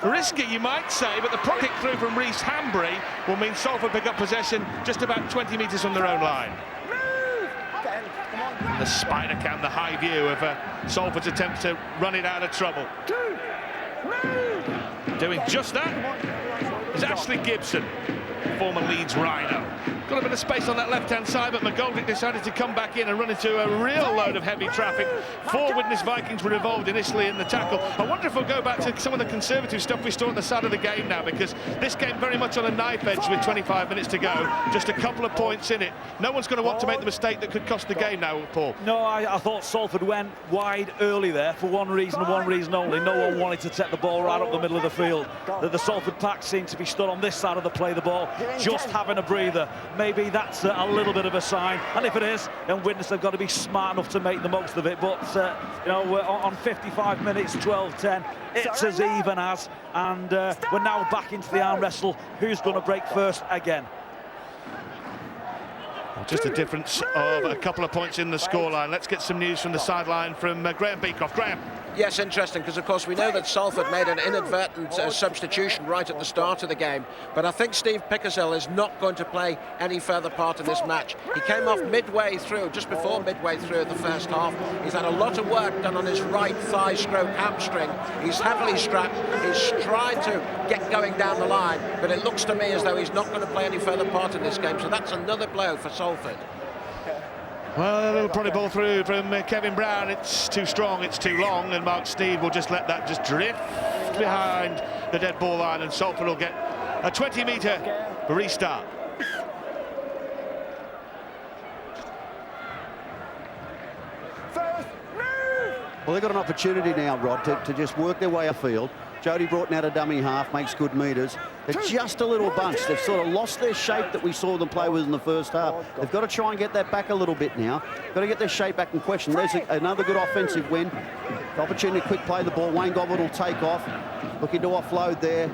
risky, you might say, but the kick through from Reece Hambry will mean Salford pick up possession just about 20 metres from their own line. The spider cam, the high view of Salford's attempt to run it out of trouble. Doing just that is Ashley Gibson. former Leeds Rhino. Got a bit of space on that left-hand side, but McGoldrick decided to come back in and run into a real load of heavy traffic. 4 Widnes Vikings were involved initially in the tackle. I wonder if we'll go back to some of the conservative stuff we saw at the start of the game now, because this game very much on a knife edge with 25 minutes to go. Just a couple of points in it. No one's going to want to make the mistake that could cost the game now, Paul. No, I thought Salford went wide early there for one reason and one reason only. No one wanted to take the ball right up the middle of the field. The Salford pack seemed to be stood on this side of the play the ball, just having a breather. Maybe that's a little bit of a sign, and if it is, then Widnes have got to be smart enough to make the most of it. But you know, we're on 55 minutes, 12-10, it's as even as, and we're now back into the arm wrestle. Who's going to break first again? Just a difference of a couple of points in the scoreline. Let's get some news from the sideline from Graham Beecroft. Graham. Yes, interesting, because of course we know that Salford made an inadvertent substitution right at the start of the game, but I think Steve Pickersgill is not going to play any further part in this match. He came off midway through, just before midway through the first half. He's had a lot of work done on his right thigh stroke hamstring. He's heavily strapped. He's trying to get going down the line, but it looks to me as though he's not going to play any further part in this game, so that's another blow for Salford. Well, a little probably ball through from Kevin Brown. It's too strong, it's too long, and Mark Steed will just let that just drift behind the dead ball line, and Salford will get a 20-metre restart. Well, they've got an opportunity now, Rod, to just work their way afield. Jody Broughton out a dummy half, makes good metres. They're just a little bunched. They've sort of lost their shape that we saw them play with in the first half. They've got to try and get that back a little bit now. Got to get their shape back in question. There's another good offensive win. The opportunity to quick play the ball. Wayne Godwin will take off, looking to offload there.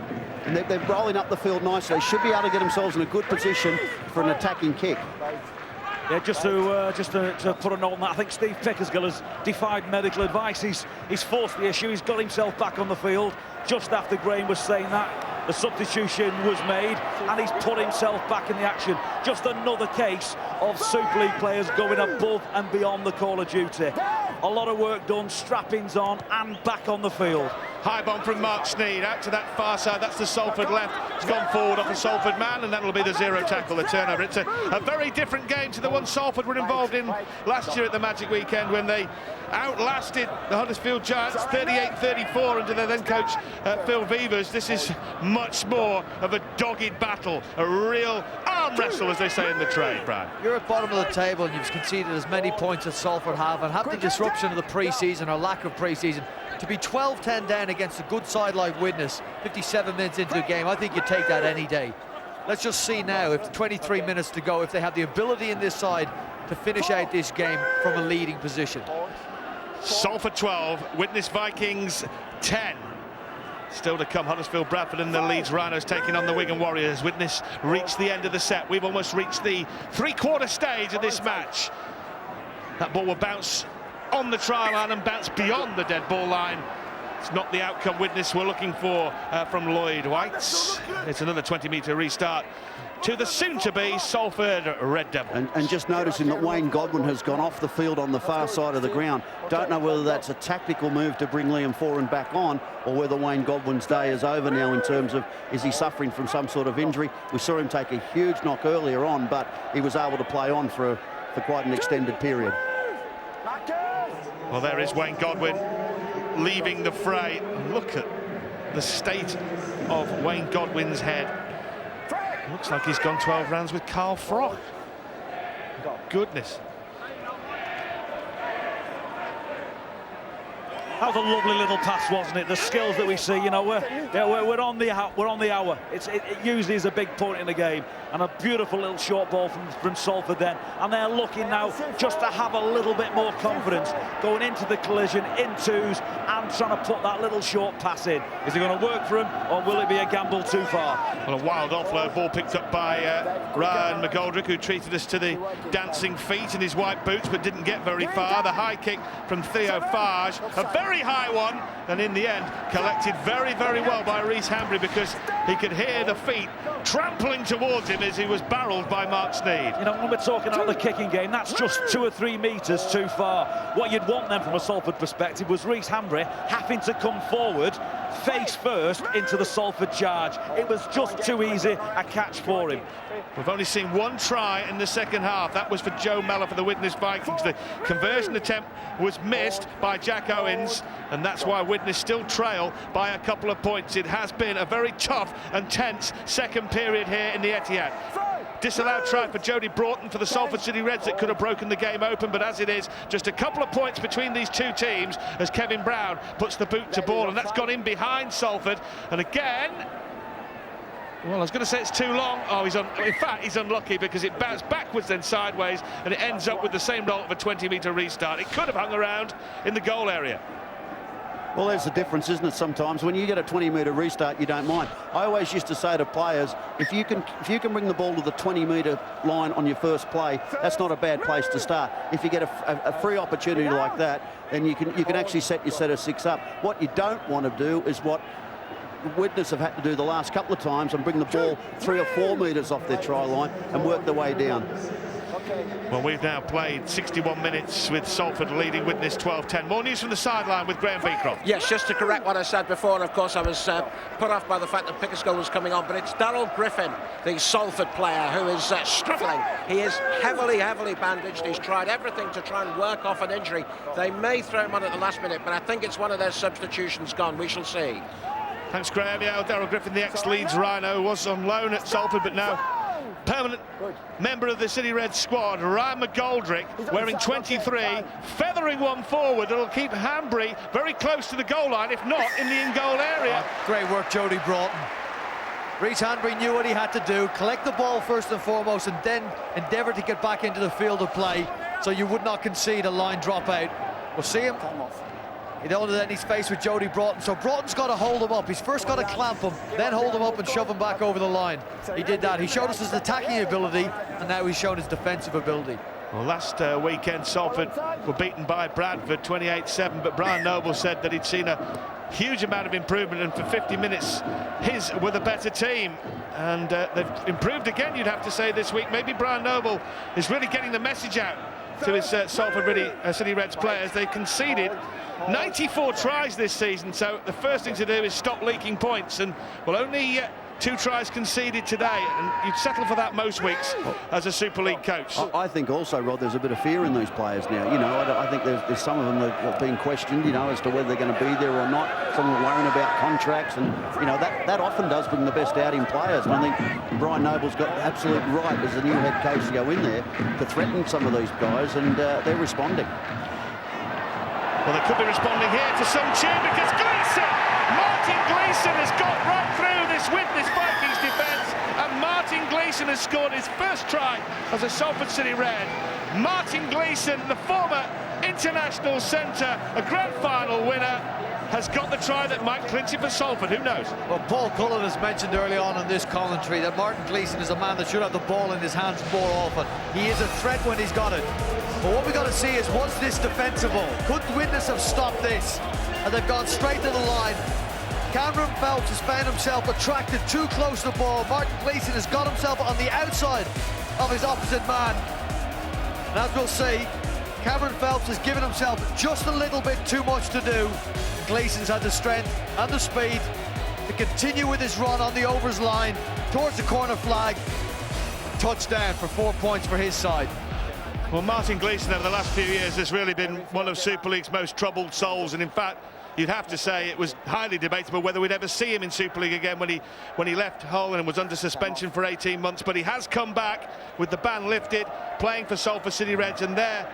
And they're rolling up the field nicely. They should be able to get themselves in a good position for an attacking kick. Yeah, just to put a note on that, I think Steve Pickersgill has defied medical advice. He's forced the issue. He's got himself back on the field just after Graham was saying that. The substitution was made, and he's put himself back in the action. Just another case of Super League players going above and beyond the call of duty. A lot of work done, strappings on, and back on the field. High bomb from Mark Sneed out to that far side. That's the Salford left. It's gone forward off a Salford man, and that'll be the zero tackle, the turnover. It's a very different game to the one Salford were involved in last year at the Magic Weekend, when they outlasted the Huddersfield Giants 38-34 under their then coach Phil Vevers. This is much more of a dogged battle, a real arm wrestle, as they say in the trade, Brian. You're at bottom of the table and you've conceded as many points as Salford have, and have the disruption of the pre-season or lack of pre-season. To be 12-10 down against a good side like Widnes, 57 minutes into the game, I think you'd take that any day. Let's just see now, if 23 minutes to go, if they have the ability in this side to finish out this game from a leading position. Salford 12, Widnes Vikings 10. Still to come, Huddersfield Bradford and the Leeds Rhinos taking on the Wigan Warriors. Widnes reached the end of the set. We've almost reached the three-quarter stage of this match. That ball will bounce on the try line and bounce beyond the dead ball line. It's not the outcome Widnes were looking for from Lloyd Whites. It's another 20-metre restart to the soon-to-be Salford Red Devils. And just noticing that Wayne Godwin has gone off the field on the far side of the ground. Don't know whether that's a tactical move to bring Liam Foran back on, or whether Wayne Godwin's day is over now in terms of, is he suffering from some sort of injury? We saw him take a huge knock earlier on, but he was able to play on for quite an extended period. Well, there is Wayne Godwin leaving the fray. Look at the state of Wayne Godwin's head. Looks like he's gone 12 rounds with Carl Froch. Goodness. That was a lovely little pass, wasn't it? The skills that we see, you know, we're on the hour. It usually is a big point in the game, and a beautiful little short ball from Salford then, and they're looking now just to have a little bit more confidence going into the collision in twos and trying to put that little short pass in. Is it going to work for him, or will it be a gamble too far? Well, a wild offload ball picked up by Ryan McGoldrick, who treated us to the dancing feet in his white boots but didn't get very far. The high kick from Theo Farge, a very high one, and in the end collected very, very well by Rhys Hambry, because he could hear the feet trampling towards him as he was barreled by Mark Sneyd. You know, when we're talking about the kicking game, that's just 2 or 3 metres too far. What you'd want then from a Salford perspective was Rhys Hanbury having to come forward, face first, into the Salford charge. It was just too easy a catch for him. We've only seen 1 try in the second half. That was for Joe Mellor for the Widnes Vikings. The conversion attempt was missed by Jack Owens, and that's why Widnes still trail by a couple of points. It has been a very tough and tense second period here in the Etihad. Disallowed try for Jody Broughton for the Salford City Reds that could have broken the game open, but as it is, just a couple of points between these 2 teams as Kevin Brown puts the boot to ball, and that's gone in behind Salford. And again, well, I was going to say it's too long. Oh, in fact, he's unlucky because it bounced backwards then sideways, and it ends up with the same result of a 20-metre restart. It could have hung around in the goal area. Well, there's the difference, isn't it? Sometimes when you get a 20-metre restart, you don't mind. I always used to say to players, if you can bring the ball to the 20-metre line on your first play, that's not a bad place to start. If you get a free opportunity like that, then you can actually set your set of 6 up. What you don't want to do is what Widnes have had to do the last couple of times and bring the ball 3 or 4 metres off their try line and work their way down. Well, we've now played 61 minutes with Salford leading Widnes 12-10. More news from the sideline with Graham Beecroft. Yes, just to correct what I said before, of course I was put off by the fact that Pickersgill was coming on, but it's Daryl Griffin, the Salford player, who is struggling. He is heavily bandaged. He's tried everything to try and work off an injury. They may throw him on at the last minute, but I think it's one of their substitutions gone. We shall see. Thanks, Graham. Yeah, Daryl Griffin, the ex-Leeds Rhino, was on loan at Salford, but now permanent member of the City Reds squad. Ryan McGoldrick, wearing 23, feathering one forward. It'll keep Hanbury very close to the goal line, if not in the in-goal area. Great work, Jody Broughton. Rhys Hanbury knew what he had to do, collect the ball first and foremost, and then endeavour to get back into the field of play so you would not concede a line drop out. We'll see him. He don't let he's faced with Jody Broughton, so Broughton's got to hold him up. He's first got to clamp him, then hold him up and shove him back over the line. He did that. He showed us his attacking ability, and now he's shown his defensive ability. Well, last weekend Salford were beaten by Bradford 28-7, but Brian Noble said that he'd seen a huge amount of improvement, and for 50 minutes his were the better team, and they've improved again, you'd have to say, this week. Maybe Brian Noble is really getting the message out to his Salford City Reds players. They conceded 94 tries this season, so the first thing to do is stop leaking points, and well, only 2 tries conceded today, and you'd settle for that most weeks as a Super League coach. I think also, Rod, there's a bit of fear in these players now. You know, I think there's some of them that have been questioned, you know, as to whether they're going to be there or not. Some of them worrying about contracts, and you know that often does bring the best out in players. And I think Brian Noble's got absolute right as the new head coach to go in there to threaten some of these guys, and they're responding. Well, they could be responding here to some cheer because Martin Gleeson has got right through this Widnes Vikings defence, and Martin Gleeson has scored his first try as a Salford City Red. Martin Gleeson, the former international centre, a grand final winner, has got the try that might clinch it for Salford. Who knows? Well, Paul Cullen has mentioned early on in this commentary that Martin Gleeson is a man that should have the ball in his hands more often. He is a threat when he's got it. But what we've got to see is, was this defensible? Could Widnes have stopped this? And they've gone straight to the line. Cameron Phelps has found himself attracted too close to the ball. Martin Gleeson has got himself on the outside of his opposite man. And as we'll see, Cameron Phelps has given himself just a little bit too much to do. Gleeson's had the strength and the speed to continue with his run on the overs line towards the corner flag. Touchdown for 4 points for his side. Well, Martin Gleeson over the last few years has really been one of Super League's most troubled souls, and in fact you'd have to say it was highly debatable whether we'd ever see him in Super League again when he left Hull and was under suspension for 18 months. But he has come back with the ban lifted, playing for Salford City Reds, and there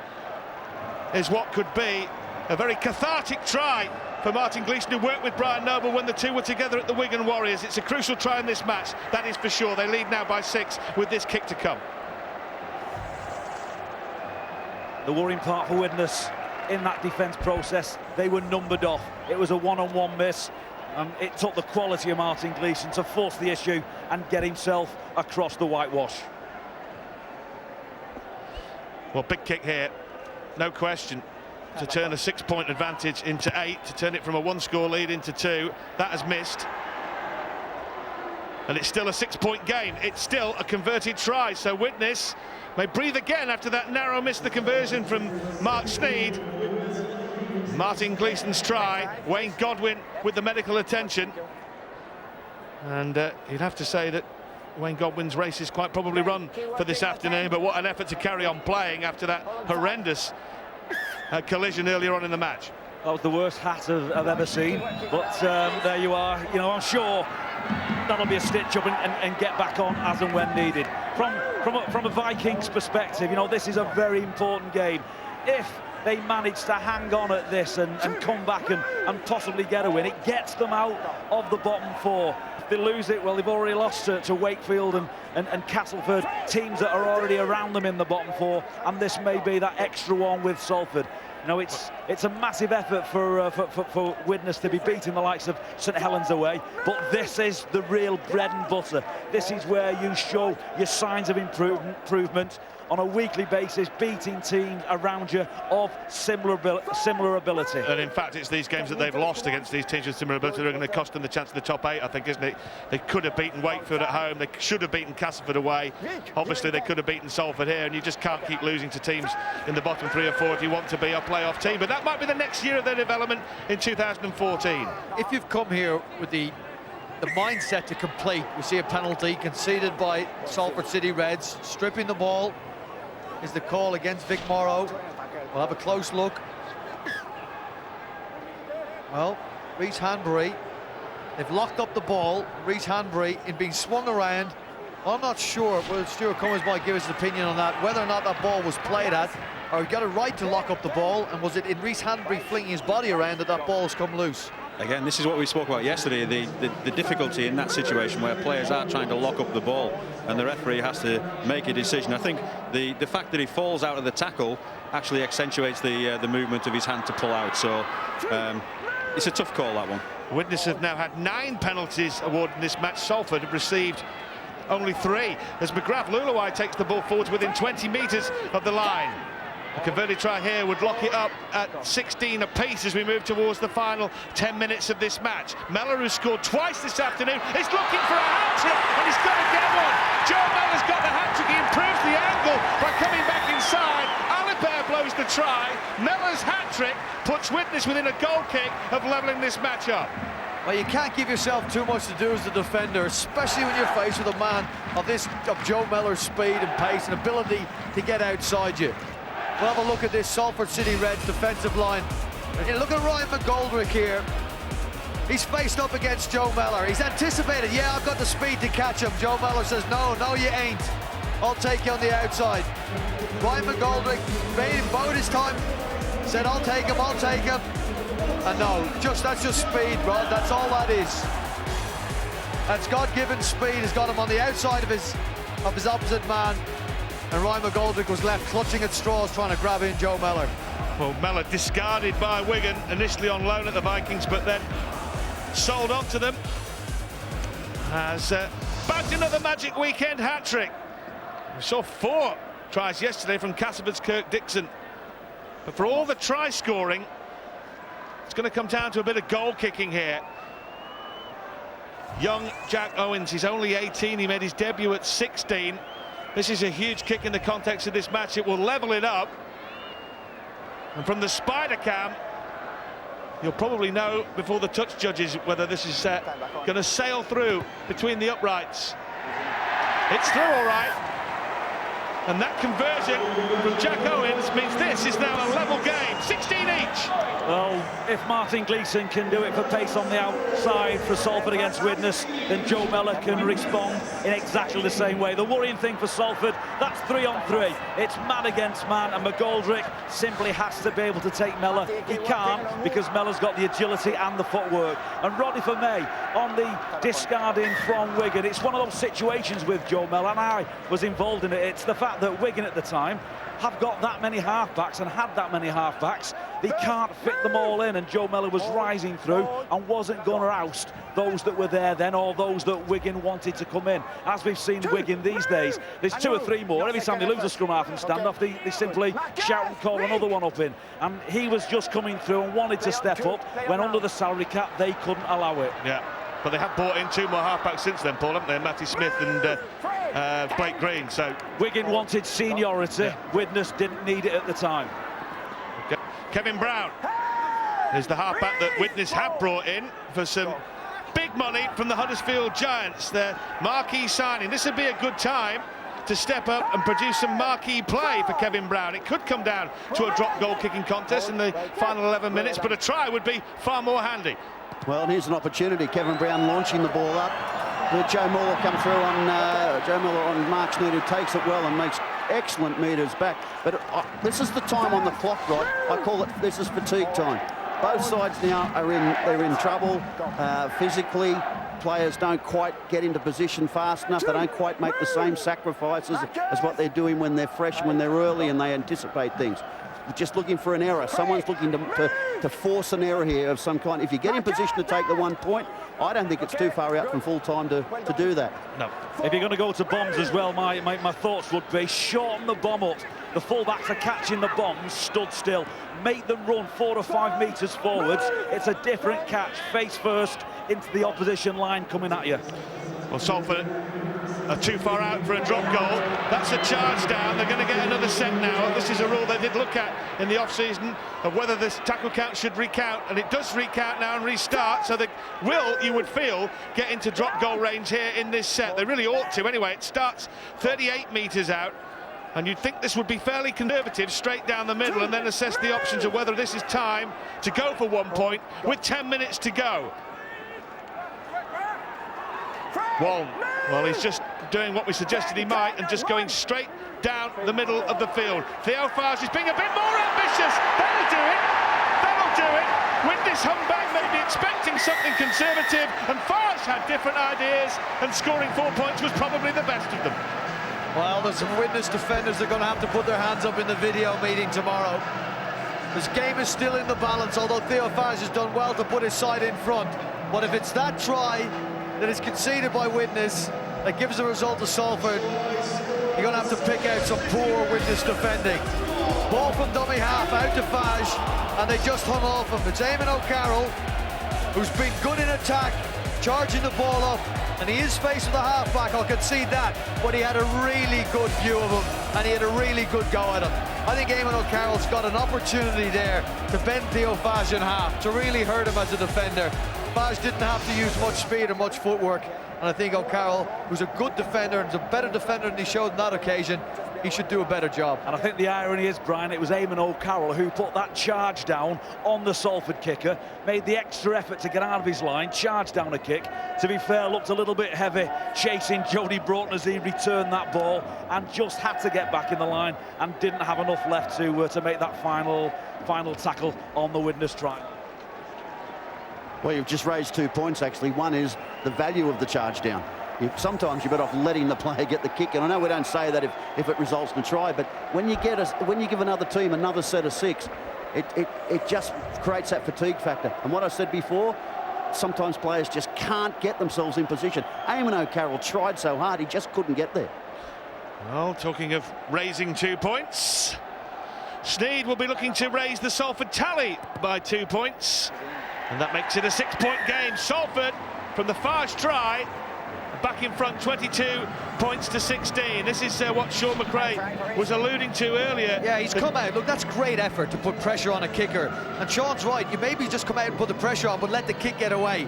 is what could be a very cathartic try for Martin Gleeson, who worked with Brian Noble when the two were together at the Wigan Warriors. It's a crucial try in this match, that is for sure. They lead now by 6 with this kick to come. The worrying part for Widnes in that defence process, they were numbered off. It was a one-on-one miss. It took the quality of Martin Gleeson to force the issue and get himself across the whitewash. Well, big kick here, no question, to turn a 6-point advantage into 8, to turn it from a 1-score lead into 2. That has missed. And it's still a 6-point game. It's still a converted try. So Widnes may breathe again after that narrow miss, the conversion from Mark Sneed. Martin Gleeson's try. Wayne Godwin with the medical attention. And you'd have to say that Wayne Godwin's race is quite probably run for this afternoon, but what an effort to carry on playing after that horrendous collision earlier on in the match. That was the worst hat I've ever seen, but there you are. You know, I'm sure that'll be a stitch up and get back on as and when needed. From a Vikings perspective, you know, this is a very important game. If they manage to hang on at this and come back and possibly get a win, it gets them out of the bottom four. If they lose it, well, they've already lost to Wakefield and Castleford, teams that are already around them in the bottom four, and this may be that extra one with Salford. You know, it's a massive effort for Widnes to be beating the likes of St Helens away, but this is the real bread and butter. This is where you show your signs of improvement on a weekly basis, beating teams around you of similar ability. And in fact, it's these games that they've lost against these teams with similar ability that are going to cost them the chance of the top 8, I think, isn't it? They could have beaten Wakefield at home, they should have beaten Castleford away, obviously they could have beaten Salford here, and you just can't keep losing to teams in the bottom 3 or 4 if you want to be a playoff team. But that might be the next year of their development in 2014. If you've come here with the mindset to complete, we see a penalty conceded by Salford City Reds. Stripping the ball is the call against Vic Morrow. We'll have a close look. Well, Rhys Hanbury, they've locked up the ball. Rhys Hanbury in being swung around. I'm not sure, well, Stuart Cummins might give us his opinion on that, whether or not that ball was played at, or he got a right to lock up the ball, and was it in Rhys Hanbury flinging his body around that ball has come loose? Again, this is what we spoke about yesterday, the difficulty in that situation where players are trying to lock up the ball and the referee has to make a decision. I think the fact that he falls out of the tackle actually accentuates the movement of his hand to pull out. So it's a tough call, that one. Widnes have now had 9 penalties awarded in this match. Salford have received only 3 as McGrath Luluai takes the ball forward within 20 metres of the line. A converted try here would lock it up at 16 apiece as we move towards the final 10 minutes of this match. Mellor, who scored twice this afternoon, is looking for a hat-trick, and he's got to get one. Joe Mellor's got the hat-trick. He improves the angle by coming back inside. Alibert blows the try. Mellor's hat-trick puts Widnes within a goal kick of levelling this match up. Well, you can't give yourself too much to do as a defender, especially when you're faced with a man of Joe Mellor's speed and pace and ability to get outside you. We'll have a look at this Salford City Reds defensive line. And look at Ryan McGoldrick here. He's faced up against Joe Mellor. He's anticipated, yeah, I've got the speed to catch him. Joe Mellor says, no, you ain't. I'll take you on the outside. Ryan McGoldrick made him bode his time. Said, I'll take him. And no, that's just speed, Rod. That's all that is. That's God-given speed has got him on the outside of his opposite man. And Ryan McGoldrick was left clutching at straws trying to grab in Joe Mellor. Well, Mellor discarded by Wigan, initially on loan at the Vikings, but then sold on to them. Has bagged another Magic Weekend hat-trick. We saw 4 tries yesterday from Castleford's Kirk Dixon. But for all the try scoring, it's going to come down to a bit of goal kicking here. Young Jack Owens, he's only 18, he made his debut at 16. This is a huge kick in the context of this match. It will level it up. And from the spider cam, you'll probably know before the touch judges whether this is going to sail through between the uprights. It's through all right. And that conversion from Jack Owens means this is now a level game, 16 each. Well, if Martin Gleeson can do it for pace on the outside for Salford against Widnes, then Joe Mellor can respond in exactly the same way. The worrying thing for Salford, that's 3-on-3. It's man against man, and McGoldrick simply has to be able to take Mellor. He can't, because Mellor's got the agility and the footwork. And Roddy for May on the discarding from Wigan. It's one of those situations with Joe Mellor, and I was involved in it. It's the fact that Wigan at the time have got that many halfbacks and had that many halfbacks. They can't fit them all in, and Joe Mellor was rising through and wasn't going to oust those that were there then, or those that Wigan wanted to come in. As we've seen Wigan these days, there's 2 or 3 more. Every time they lose a scrum half and standoff, they simply shout and call another one up in. And he was just coming through and wanted to step up when under the salary cap they couldn't allow it. Yeah. But they have brought in 2 more halfbacks since then, Paul, haven't they? Matty Smith and Blake Green. So Wigan wanted seniority. Yeah. Widnes didn't need it at the time. Kevin Brown is the halfback that Widnes have brought in for some big money from the Huddersfield Giants. Their marquee signing. This would be a good time to step up and produce some marquee play for Kevin Brown. It could come down to a drop goal kicking contest in the final 11 minutes, but a try would be far more handy. Well, and here's an opportunity. Kevin Brown launching the ball up. Joe Muller come through on Joe Muller on Mark Sneed, who takes it well and makes excellent metres back. But this is the time on the clock, Rod. I call it, this is fatigue time. Both sides now they're in trouble physically. Players don't quite get into position fast enough. They don't quite make the same sacrifices as what they're doing when they're fresh, when they're early and they anticipate things. Just looking for an error. Someone's looking to force an error here of some kind. If you get in position to take the 1 point, I don't think it's too far out from full time to do that. No. If you're going to go to bombs as well, my thoughts would be shorten the bomb up. The fullbacks are catching the bombs, stood still. Make them run 4 or 5 metres forwards. It's a different catch. Face first into the opposition line coming at you. Well, Salford are too far out for a drop goal. That's a charge down. They're going to get another set now. This is a rule they did look at in the off-season of whether this tackle count should recount, and it does recount now and restart. So they will, you would feel, get into drop goal range here in this set. They really ought to anyway. It starts 38 metres out, and you'd think this would be fairly conservative, straight down the middle, and then assess the options of whether this is time to go for 1 point with 10 minutes to go. Well, he's just doing what we suggested he might and just going straight down the middle of the field. Theo Farge is being a bit more ambitious. That'll do it. That'll do it. Widnes hung back, maybe expecting something conservative, and Farge had different ideas, and scoring 4 points was probably the best of them. Well, there's some Widnes defenders that are going to have to put their hands up in the video meeting tomorrow. This game is still in the balance, although Theo Farge has done well to put his side in front. But if it's that try that is conceded by Widnes that gives the result to Salford, you're going to have to pick out some poor Widnes defending. Ball from dummy half out to Farge, and they just hung off him. It's Eamon O'Carroll, who's been good in attack, charging the ball up, and he is faced with a half-back, I'll concede that, but he had a really good view of him, and he had a really good go at him. I think Eamon O'Carroll's got an opportunity there to bend Theo Farge in half, to really hurt him as a defender. Farge didn't have to use much speed or much footwork, and I think O'Carroll, who's a good defender and is a better defender than he showed on that occasion, he should do a better job. And I think the irony is, Brian, it was Eamon O'Carroll who put that charge down on the Salford kicker, made the extra effort to get out of his line, charged down a kick. To be fair, looked a little bit heavy, chasing Jody Broughton as he returned that ball, and just had to get back in the line and didn't have enough left to make that final tackle on the Widnes try. Well, you've just raised 2 points, actually. One is the value of the charge down. Sometimes you're better off letting the player get the kick, and I know we don't say that if it results in a try, but when you give another team another set of 6, it just creates that fatigue factor. And what I said before, sometimes players just can't get themselves in position. Eamon O'Carroll tried so hard, he just couldn't get there. Well, talking of raising 2 points, Sneed will be looking to raise the Salford tally by 2 points, and that makes it a 6-point game. Salford, from the Farge try, back in front, 22 points to 16. This is what Sean McRae was alluding to earlier. Yeah, he's come out. Look, that's great effort to put pressure on a kicker. And Sean's right. You maybe just come out and put the pressure on, but let the kick get away.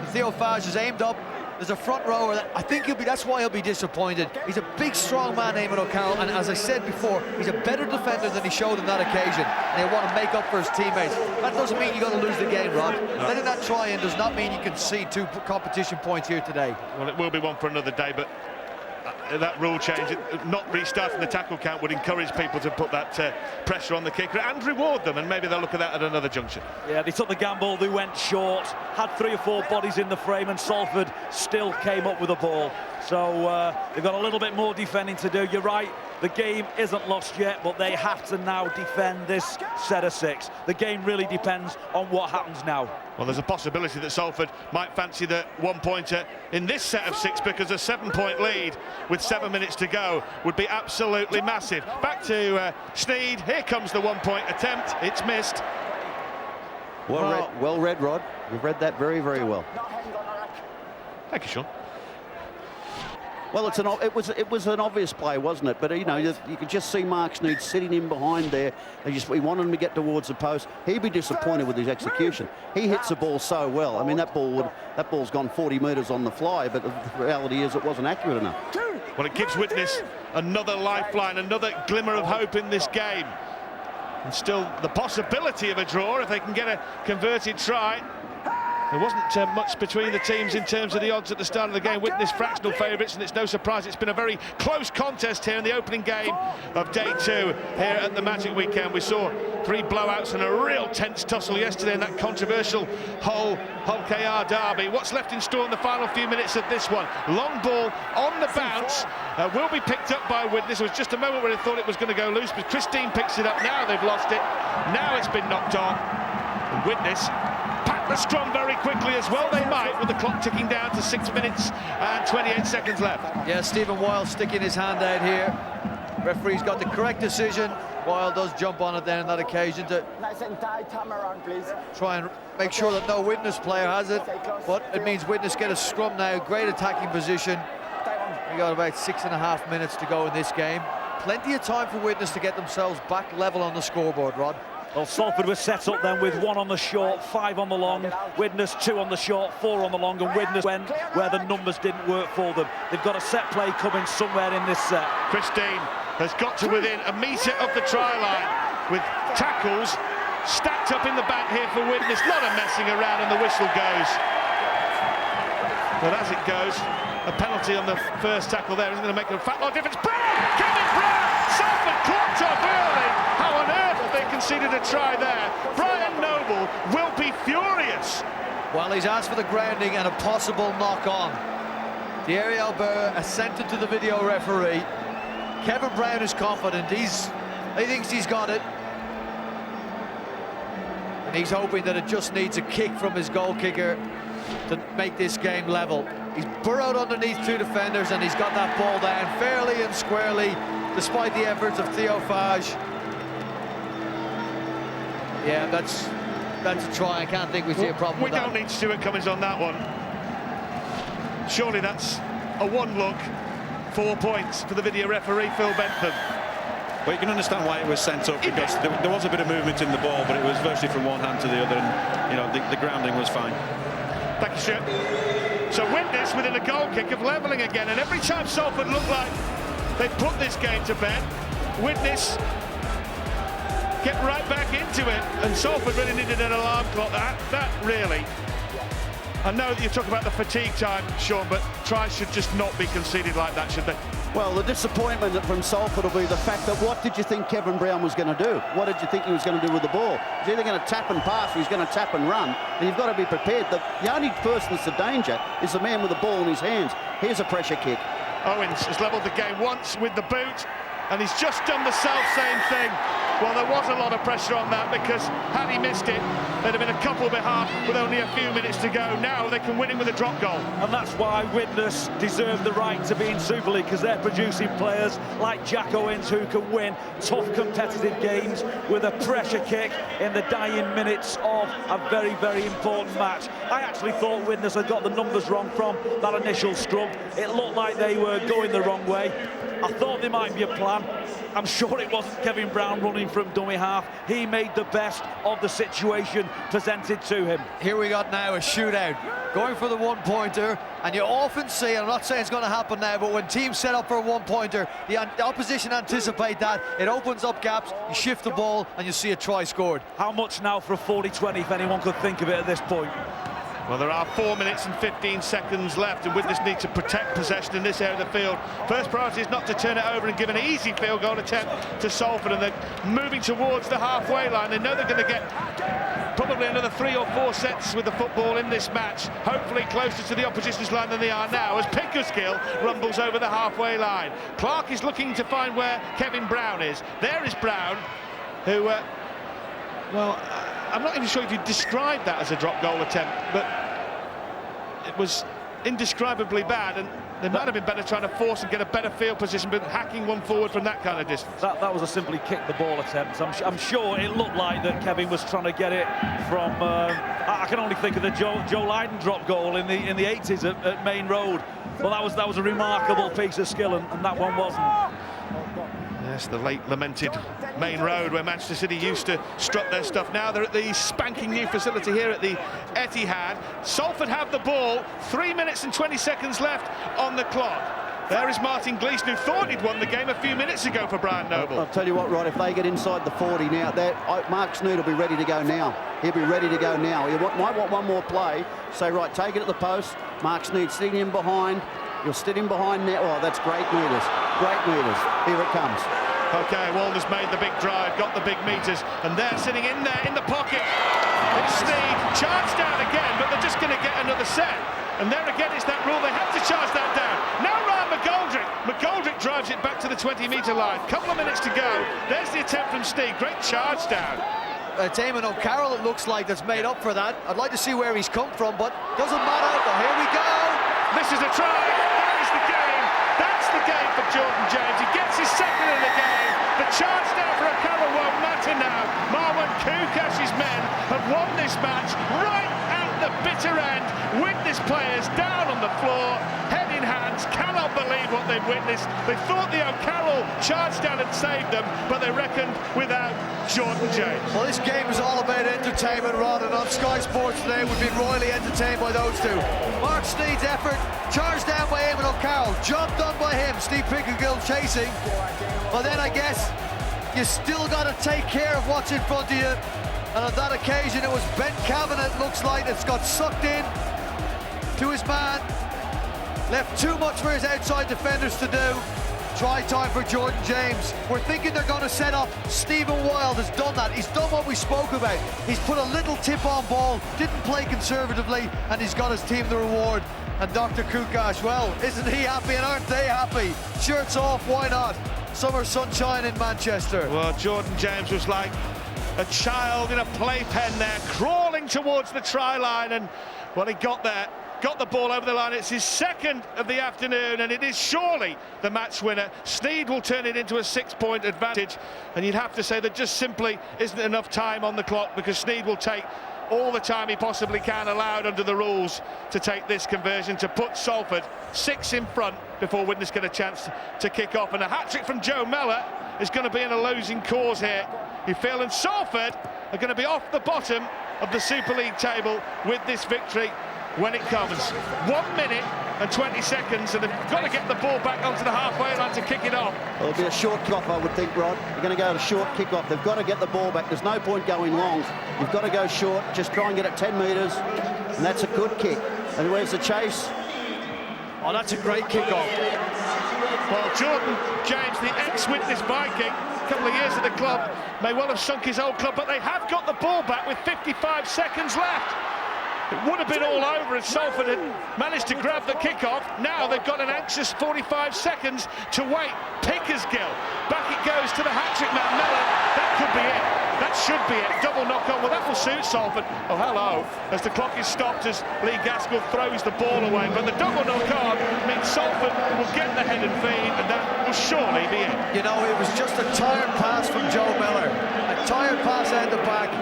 Theo Farge is aimed up. There's a front rower that I think that's why he'll be disappointed. He's a big, strong man, Eamon O'Carroll, and as I said before, he's a better defender than he showed on that occasion, and he'll want to make up for his teammates. That doesn't mean you're going to lose the game, Rod. No. Letting that try in does not mean you can see 2 competition points here today. Well, it will be one for another day, but that rule change, not restarting the tackle count, would encourage people to put that pressure on the kicker and reward them, and maybe they'll look at that at another junction. Yeah, they took the gamble, they went short, had 3 or 4 bodies in the frame, and Salford still came up with the ball. So they've got a little bit more defending to do. You're right, the game isn't lost yet, but they have to now defend this set of 6. The game really depends on what happens now. Well, there's a possibility that Salford might fancy the 1-pointer in this set of 6, because a 7-point lead with 7 minutes to go would be absolutely massive. Back to Sneed. Here comes the 1-point attempt. It's missed. Well read, Rod. You've read that very, very well. Thank you, Sean. Well, it was an obvious play, wasn't it? But you know, you could just see Mark Sneed sitting in behind there. He wanted him to get towards the post. He'd be disappointed with his execution. He hits the ball so well. I mean, that ball's gone 40 metres on the fly, but the reality is it wasn't accurate enough. Well, it gives Widnes another lifeline, another glimmer of hope in this game. And still the possibility of a draw if they can get a converted try. There wasn't much between the teams in terms of the odds at the start of the game. Widnes fractional favourites, and it's no surprise it's been a very close contest here in the opening game of day 2 here at the Magic Weekend. We saw 3 blowouts and a real tense tussle yesterday in that controversial Hull KR derby. What's left in store in the final few minutes of this one? Long ball on the bounce, will be picked up by Widnes. There was just a moment where they thought it was going to go loose, but Christine picks it up. Now they've lost it. Now it's been knocked on. And Widnes pack the scrum very quickly as well they might, with the clock ticking down to 6 minutes and 28 seconds left. Yeah, Stephen Weil sticking his hand out here. Referee's got the correct decision. Weil does jump on it then on that occasion to try and make sure that no Widnes player has it, but it means Widnes get a scrum now. Great attacking position. We got about 6.5 minutes to go in this game. Plenty of time for Widnes to get themselves back level on the scoreboard, Rod. Well, Salford was set up then with 1 on the short, 5 on the long. Widnes 2 on the short, 4 on the long, and Widnes went where the numbers didn't work for them. They've got a set play coming somewhere in this set. Christine has got to within a metre of the try line, with tackles stacked up in the back here for Widnes. A lot of messing around, and the whistle goes. But as it goes, a penalty on the first tackle there isn't going to make a fat lot of difference. Brown! Kevin Brown! Salford clocked off early. How on earth have they conceded a try there? Brian Noble will be furious. Well, he's asked for the grounding and a possible knock-on. Thierry Albert assented to the video referee. Kevin Brown is confident. He thinks he's got it. And he's hoping that it just needs a kick from his goal kicker to make this game level. He's burrowed underneath 2 defenders and he's got that ball down fairly and squarely, despite the efforts of Theo Fage. Yeah, that's a try. I can't think we see a problem with that. We don't need Stuart Cummins on that one. Surely that's a 1 look, 4 points for the video referee, Phil Bentham. Well, you can understand why it was sent up, because there was a bit of movement in the ball, but it was virtually from one hand to the other, and you know the grounding was fine. Thank you, Stuart. So Widnes within a goal kick of levelling again, and every time Salford looked like they put this game to bed, Widnes get right back into it, and Salford really needed an alarm clock. That really, I know that you talk about the fatigue time, Sean, but tries should just not be conceded like that, should they? Well, the disappointment from Salford will be the fact that what did you think Kevin Brown was going to do? What did you think he was going to do with the ball? He's either going to tap and pass or he's going to tap and run, and you've got to be prepared that the only person that's the danger is the man with the ball in his hands. Here's a pressure kick. Owens has levelled the game once with the boot, and he's just done the self-same thing. Well, there was a lot of pressure on that, because had he missed it, there'd have been a couple behind with only a few minutes to go. Now they can win it with a drop goal. And that's why Widnes deserve the right to be in Super League, because they're producing players like Jack Owens who can win tough competitive games with a pressure kick in the dying minutes of a very, very important match. I actually thought Widnes had got the numbers wrong from that initial scrum. It looked like they were going the wrong way. I thought there might be a plan. I'm sure it wasn't Kevin Brown running from dummy half. He made the best of the situation presented to him. Here we got now a shootout, going for the 1-pointer, and you often see, I'm not saying it's going to happen now, but when teams set up for a 1-pointer, the opposition anticipate that, it opens up gaps, you shift the ball, and you see a try scored. How much now for a 40-20, if anyone could think of it at this point? Well, there are 4 minutes and 15 seconds left, and Widnes need to protect possession in this area of the field. First priority is not to turn it over and give an easy field goal attempt to Salford, and they're moving towards the halfway line. They know they're going to get probably another 3 or 4 sets with the football in this match, hopefully closer to the opposition's line than they are now, as Pickersgill rumbles over the halfway line. Clark is looking to find where Kevin Brown is. There is Brown, who, well, I'm not even sure if you'd describe that as a drop goal attempt, but it was indescribably bad, and they might have been better trying to force and get a better field position, but hacking one forward from that kind of distance. That was a simply kick the ball attempt. I'm sure it looked like that Kevin was trying to get it from. I can only think of the Joe Lydon drop goal in the 80s at Main Road. Well, that was a remarkable piece of skill, and that one wasn't. Yes, the late lamented Main Road, where Manchester City used to strut their stuff. Now they're at the spanking new facility here at the Etihad. Salford have the ball, 3 minutes and 20 seconds left on the clock. There is Martin Gleeson, who thought he'd won the game a few minutes ago for Brian Noble. I'll tell you what, Rod, if they get inside the 40 now, Mark Sneed will be ready to go now. He'll be ready to go now. He might want one more play. Say, right, take it at the post. Mark Sneed sitting in behind. You'll sit in behind now. Oh, that's great meters. Great meters. Here it comes. OK, Walner's made the big drive, got the big meters, and they're sitting in there in the pocket. It's Sneed, charged down again, but they're just going to get another set. And there again, it's that rule. They have to charge that down. Now Ryan McGoldrick. McGoldrick drives it back to the 20-metre line. Couple of minutes to go. There's the attempt from Sneed. Great charge down. Damon O'Carroll, it looks like, that's made up for that. I'd like to see where he's come from, but doesn't matter. But here we go. This is a try. That is the game. That's the game for Jordan James. He gets his second of the game. The charge down for O'Carroll won't matter now. Marwan Kukash's men have won this match right at the bitter end. Widnes players down on the floor, head in hands, cannot believe what they've witnessed. They thought the O'Carroll charge down had saved them, but they reckoned without Jordan James. Well, this game is all about entertainment, rather than on Sky Sports today. We've been royally entertained by those two. Mark Sneed's effort, charged down by Eamon O'Carroll, job done by him. Steve Pickergill chasing. But then I guess you still got to take care of what's in front of you. And on that occasion, it was Ben Kavanagh, it looks like, that's got sucked in to his man. Left too much for his outside defenders to do. Try time for Jordan James. We're thinking they're going to set up. Stephen Wild has done that. He's done what we spoke about. He's put a little tip-on ball, didn't play conservatively, and he's got his team the reward. And Dr. Kukash, well, isn't he happy and aren't they happy? Shirts off, why not? Summer sunshine in Manchester. Well, Jordan James was like a child in a playpen there, crawling towards the try line, and well, he got there, got the ball over the line. It's his second of the afternoon, and it is surely the match winner. Sneed will turn it into a 6-point advantage, and you'd have to say there just simply isn't enough time on the clock, because Sneed will take all the time he possibly can, allowed under the rules, to take this conversion to put Salford 6 in front before Widnes get a chance to kick off. And a hat-trick from Joe Mellor is going to be in a losing cause here. You feel, and Salford are going to be off the bottom of the Super League table with this victory when it comes. 1 minute and 20 seconds, and they've got to get the ball back onto the halfway line to kick it off. Well, it'll be a short kick-off, I would think, Rod. You're going to go to short kick-off. They've got to get the ball back. There's no point going long. You've got to go short. Just try and get it 10 metres, and that's a good kick. And where's the chase? Oh, that's a great kick-off. Well, Jordan James, the ex-Widnes Viking, a couple of years at the club, may well have sunk his old club, but they have got the ball back with 55 seconds left. It would have been all over if Salford had managed to grab the kick-off. Now they've got an anxious 45 seconds to wait. Pickersgill, back it goes to the hat-trick man, Mellor. That could be it. That should be it. Double knock-on. Well, that will suit Salford. Oh, hello. As the clock is stopped, as Lee Gaskell throws the ball away. But the double knock-on means Salford will get the head and feed, and that will surely be it. You know, it was just a tired pass from Joe Mellor. A tired pass out the back.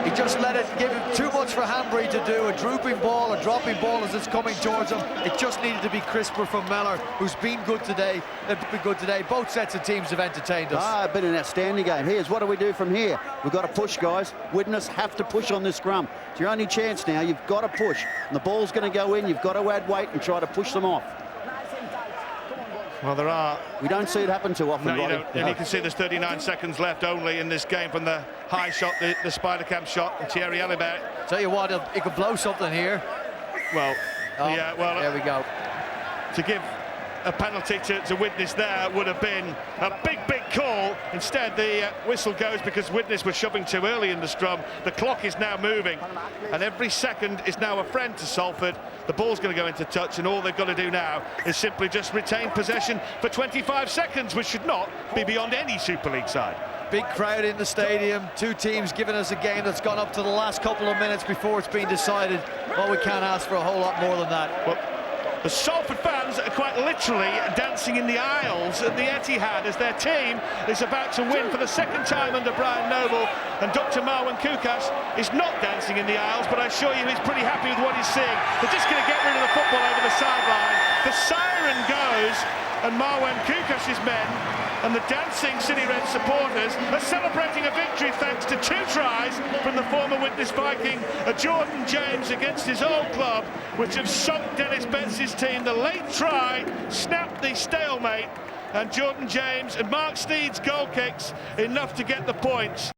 He just let it, give him too much for Hanbury to do. A drooping ball, a dropping ball as it's coming towards him. It just needed to be crisper from Mellor, who's been good today. They've been good today. Both sets of teams have entertained us. Been an outstanding game. Here's what do we do from here? We've got to push, guys. Widnes have to push on this scrum. It's your only chance now. You've got to push. And the ball's going to go in. You've got to add weight and try to push them off. Well, there are... We don't see it happen too often, No, you Roddy. don't. And you can see there's 39 seconds left only in this game from the high shot, the Spider-Cam shot, and Thierry Alibert. Tell you what, he could blow something here. Well, yeah, well... There we go. To give a penalty to Widnes there would have been a big call. Instead, the whistle goes because Widnes were shoving too early in the scrum. The clock is now moving, and every second is now a friend to Salford. The ball's going to go into touch, and all they've got to do now is simply just retain possession for 25 seconds, which should not be beyond any Super League side. Big crowd in the stadium. Two teams giving us a game that's gone up to the last couple of minutes before it's been decided. Well, we can't ask for a whole lot more than that. Well, The Salford fans are quite literally dancing in the aisles at the Etihad as their team is about to win for the second time under Brian Noble, and Dr. Marwan Kukas is not dancing in the aisles, but I assure you he's pretty happy with what he's seeing. They're just going to get rid of the football over the sideline. The siren goes, and Marwan Kukas's men and the dancing City Red supporters are celebrating a victory thanks to 2 tries from the former Widnes Viking, Jordan James against his old club, which have sunk Dennis Betts' team. The late try snapped the stalemate, and Jordan James and Mark Steed's goal kicks enough to get the points.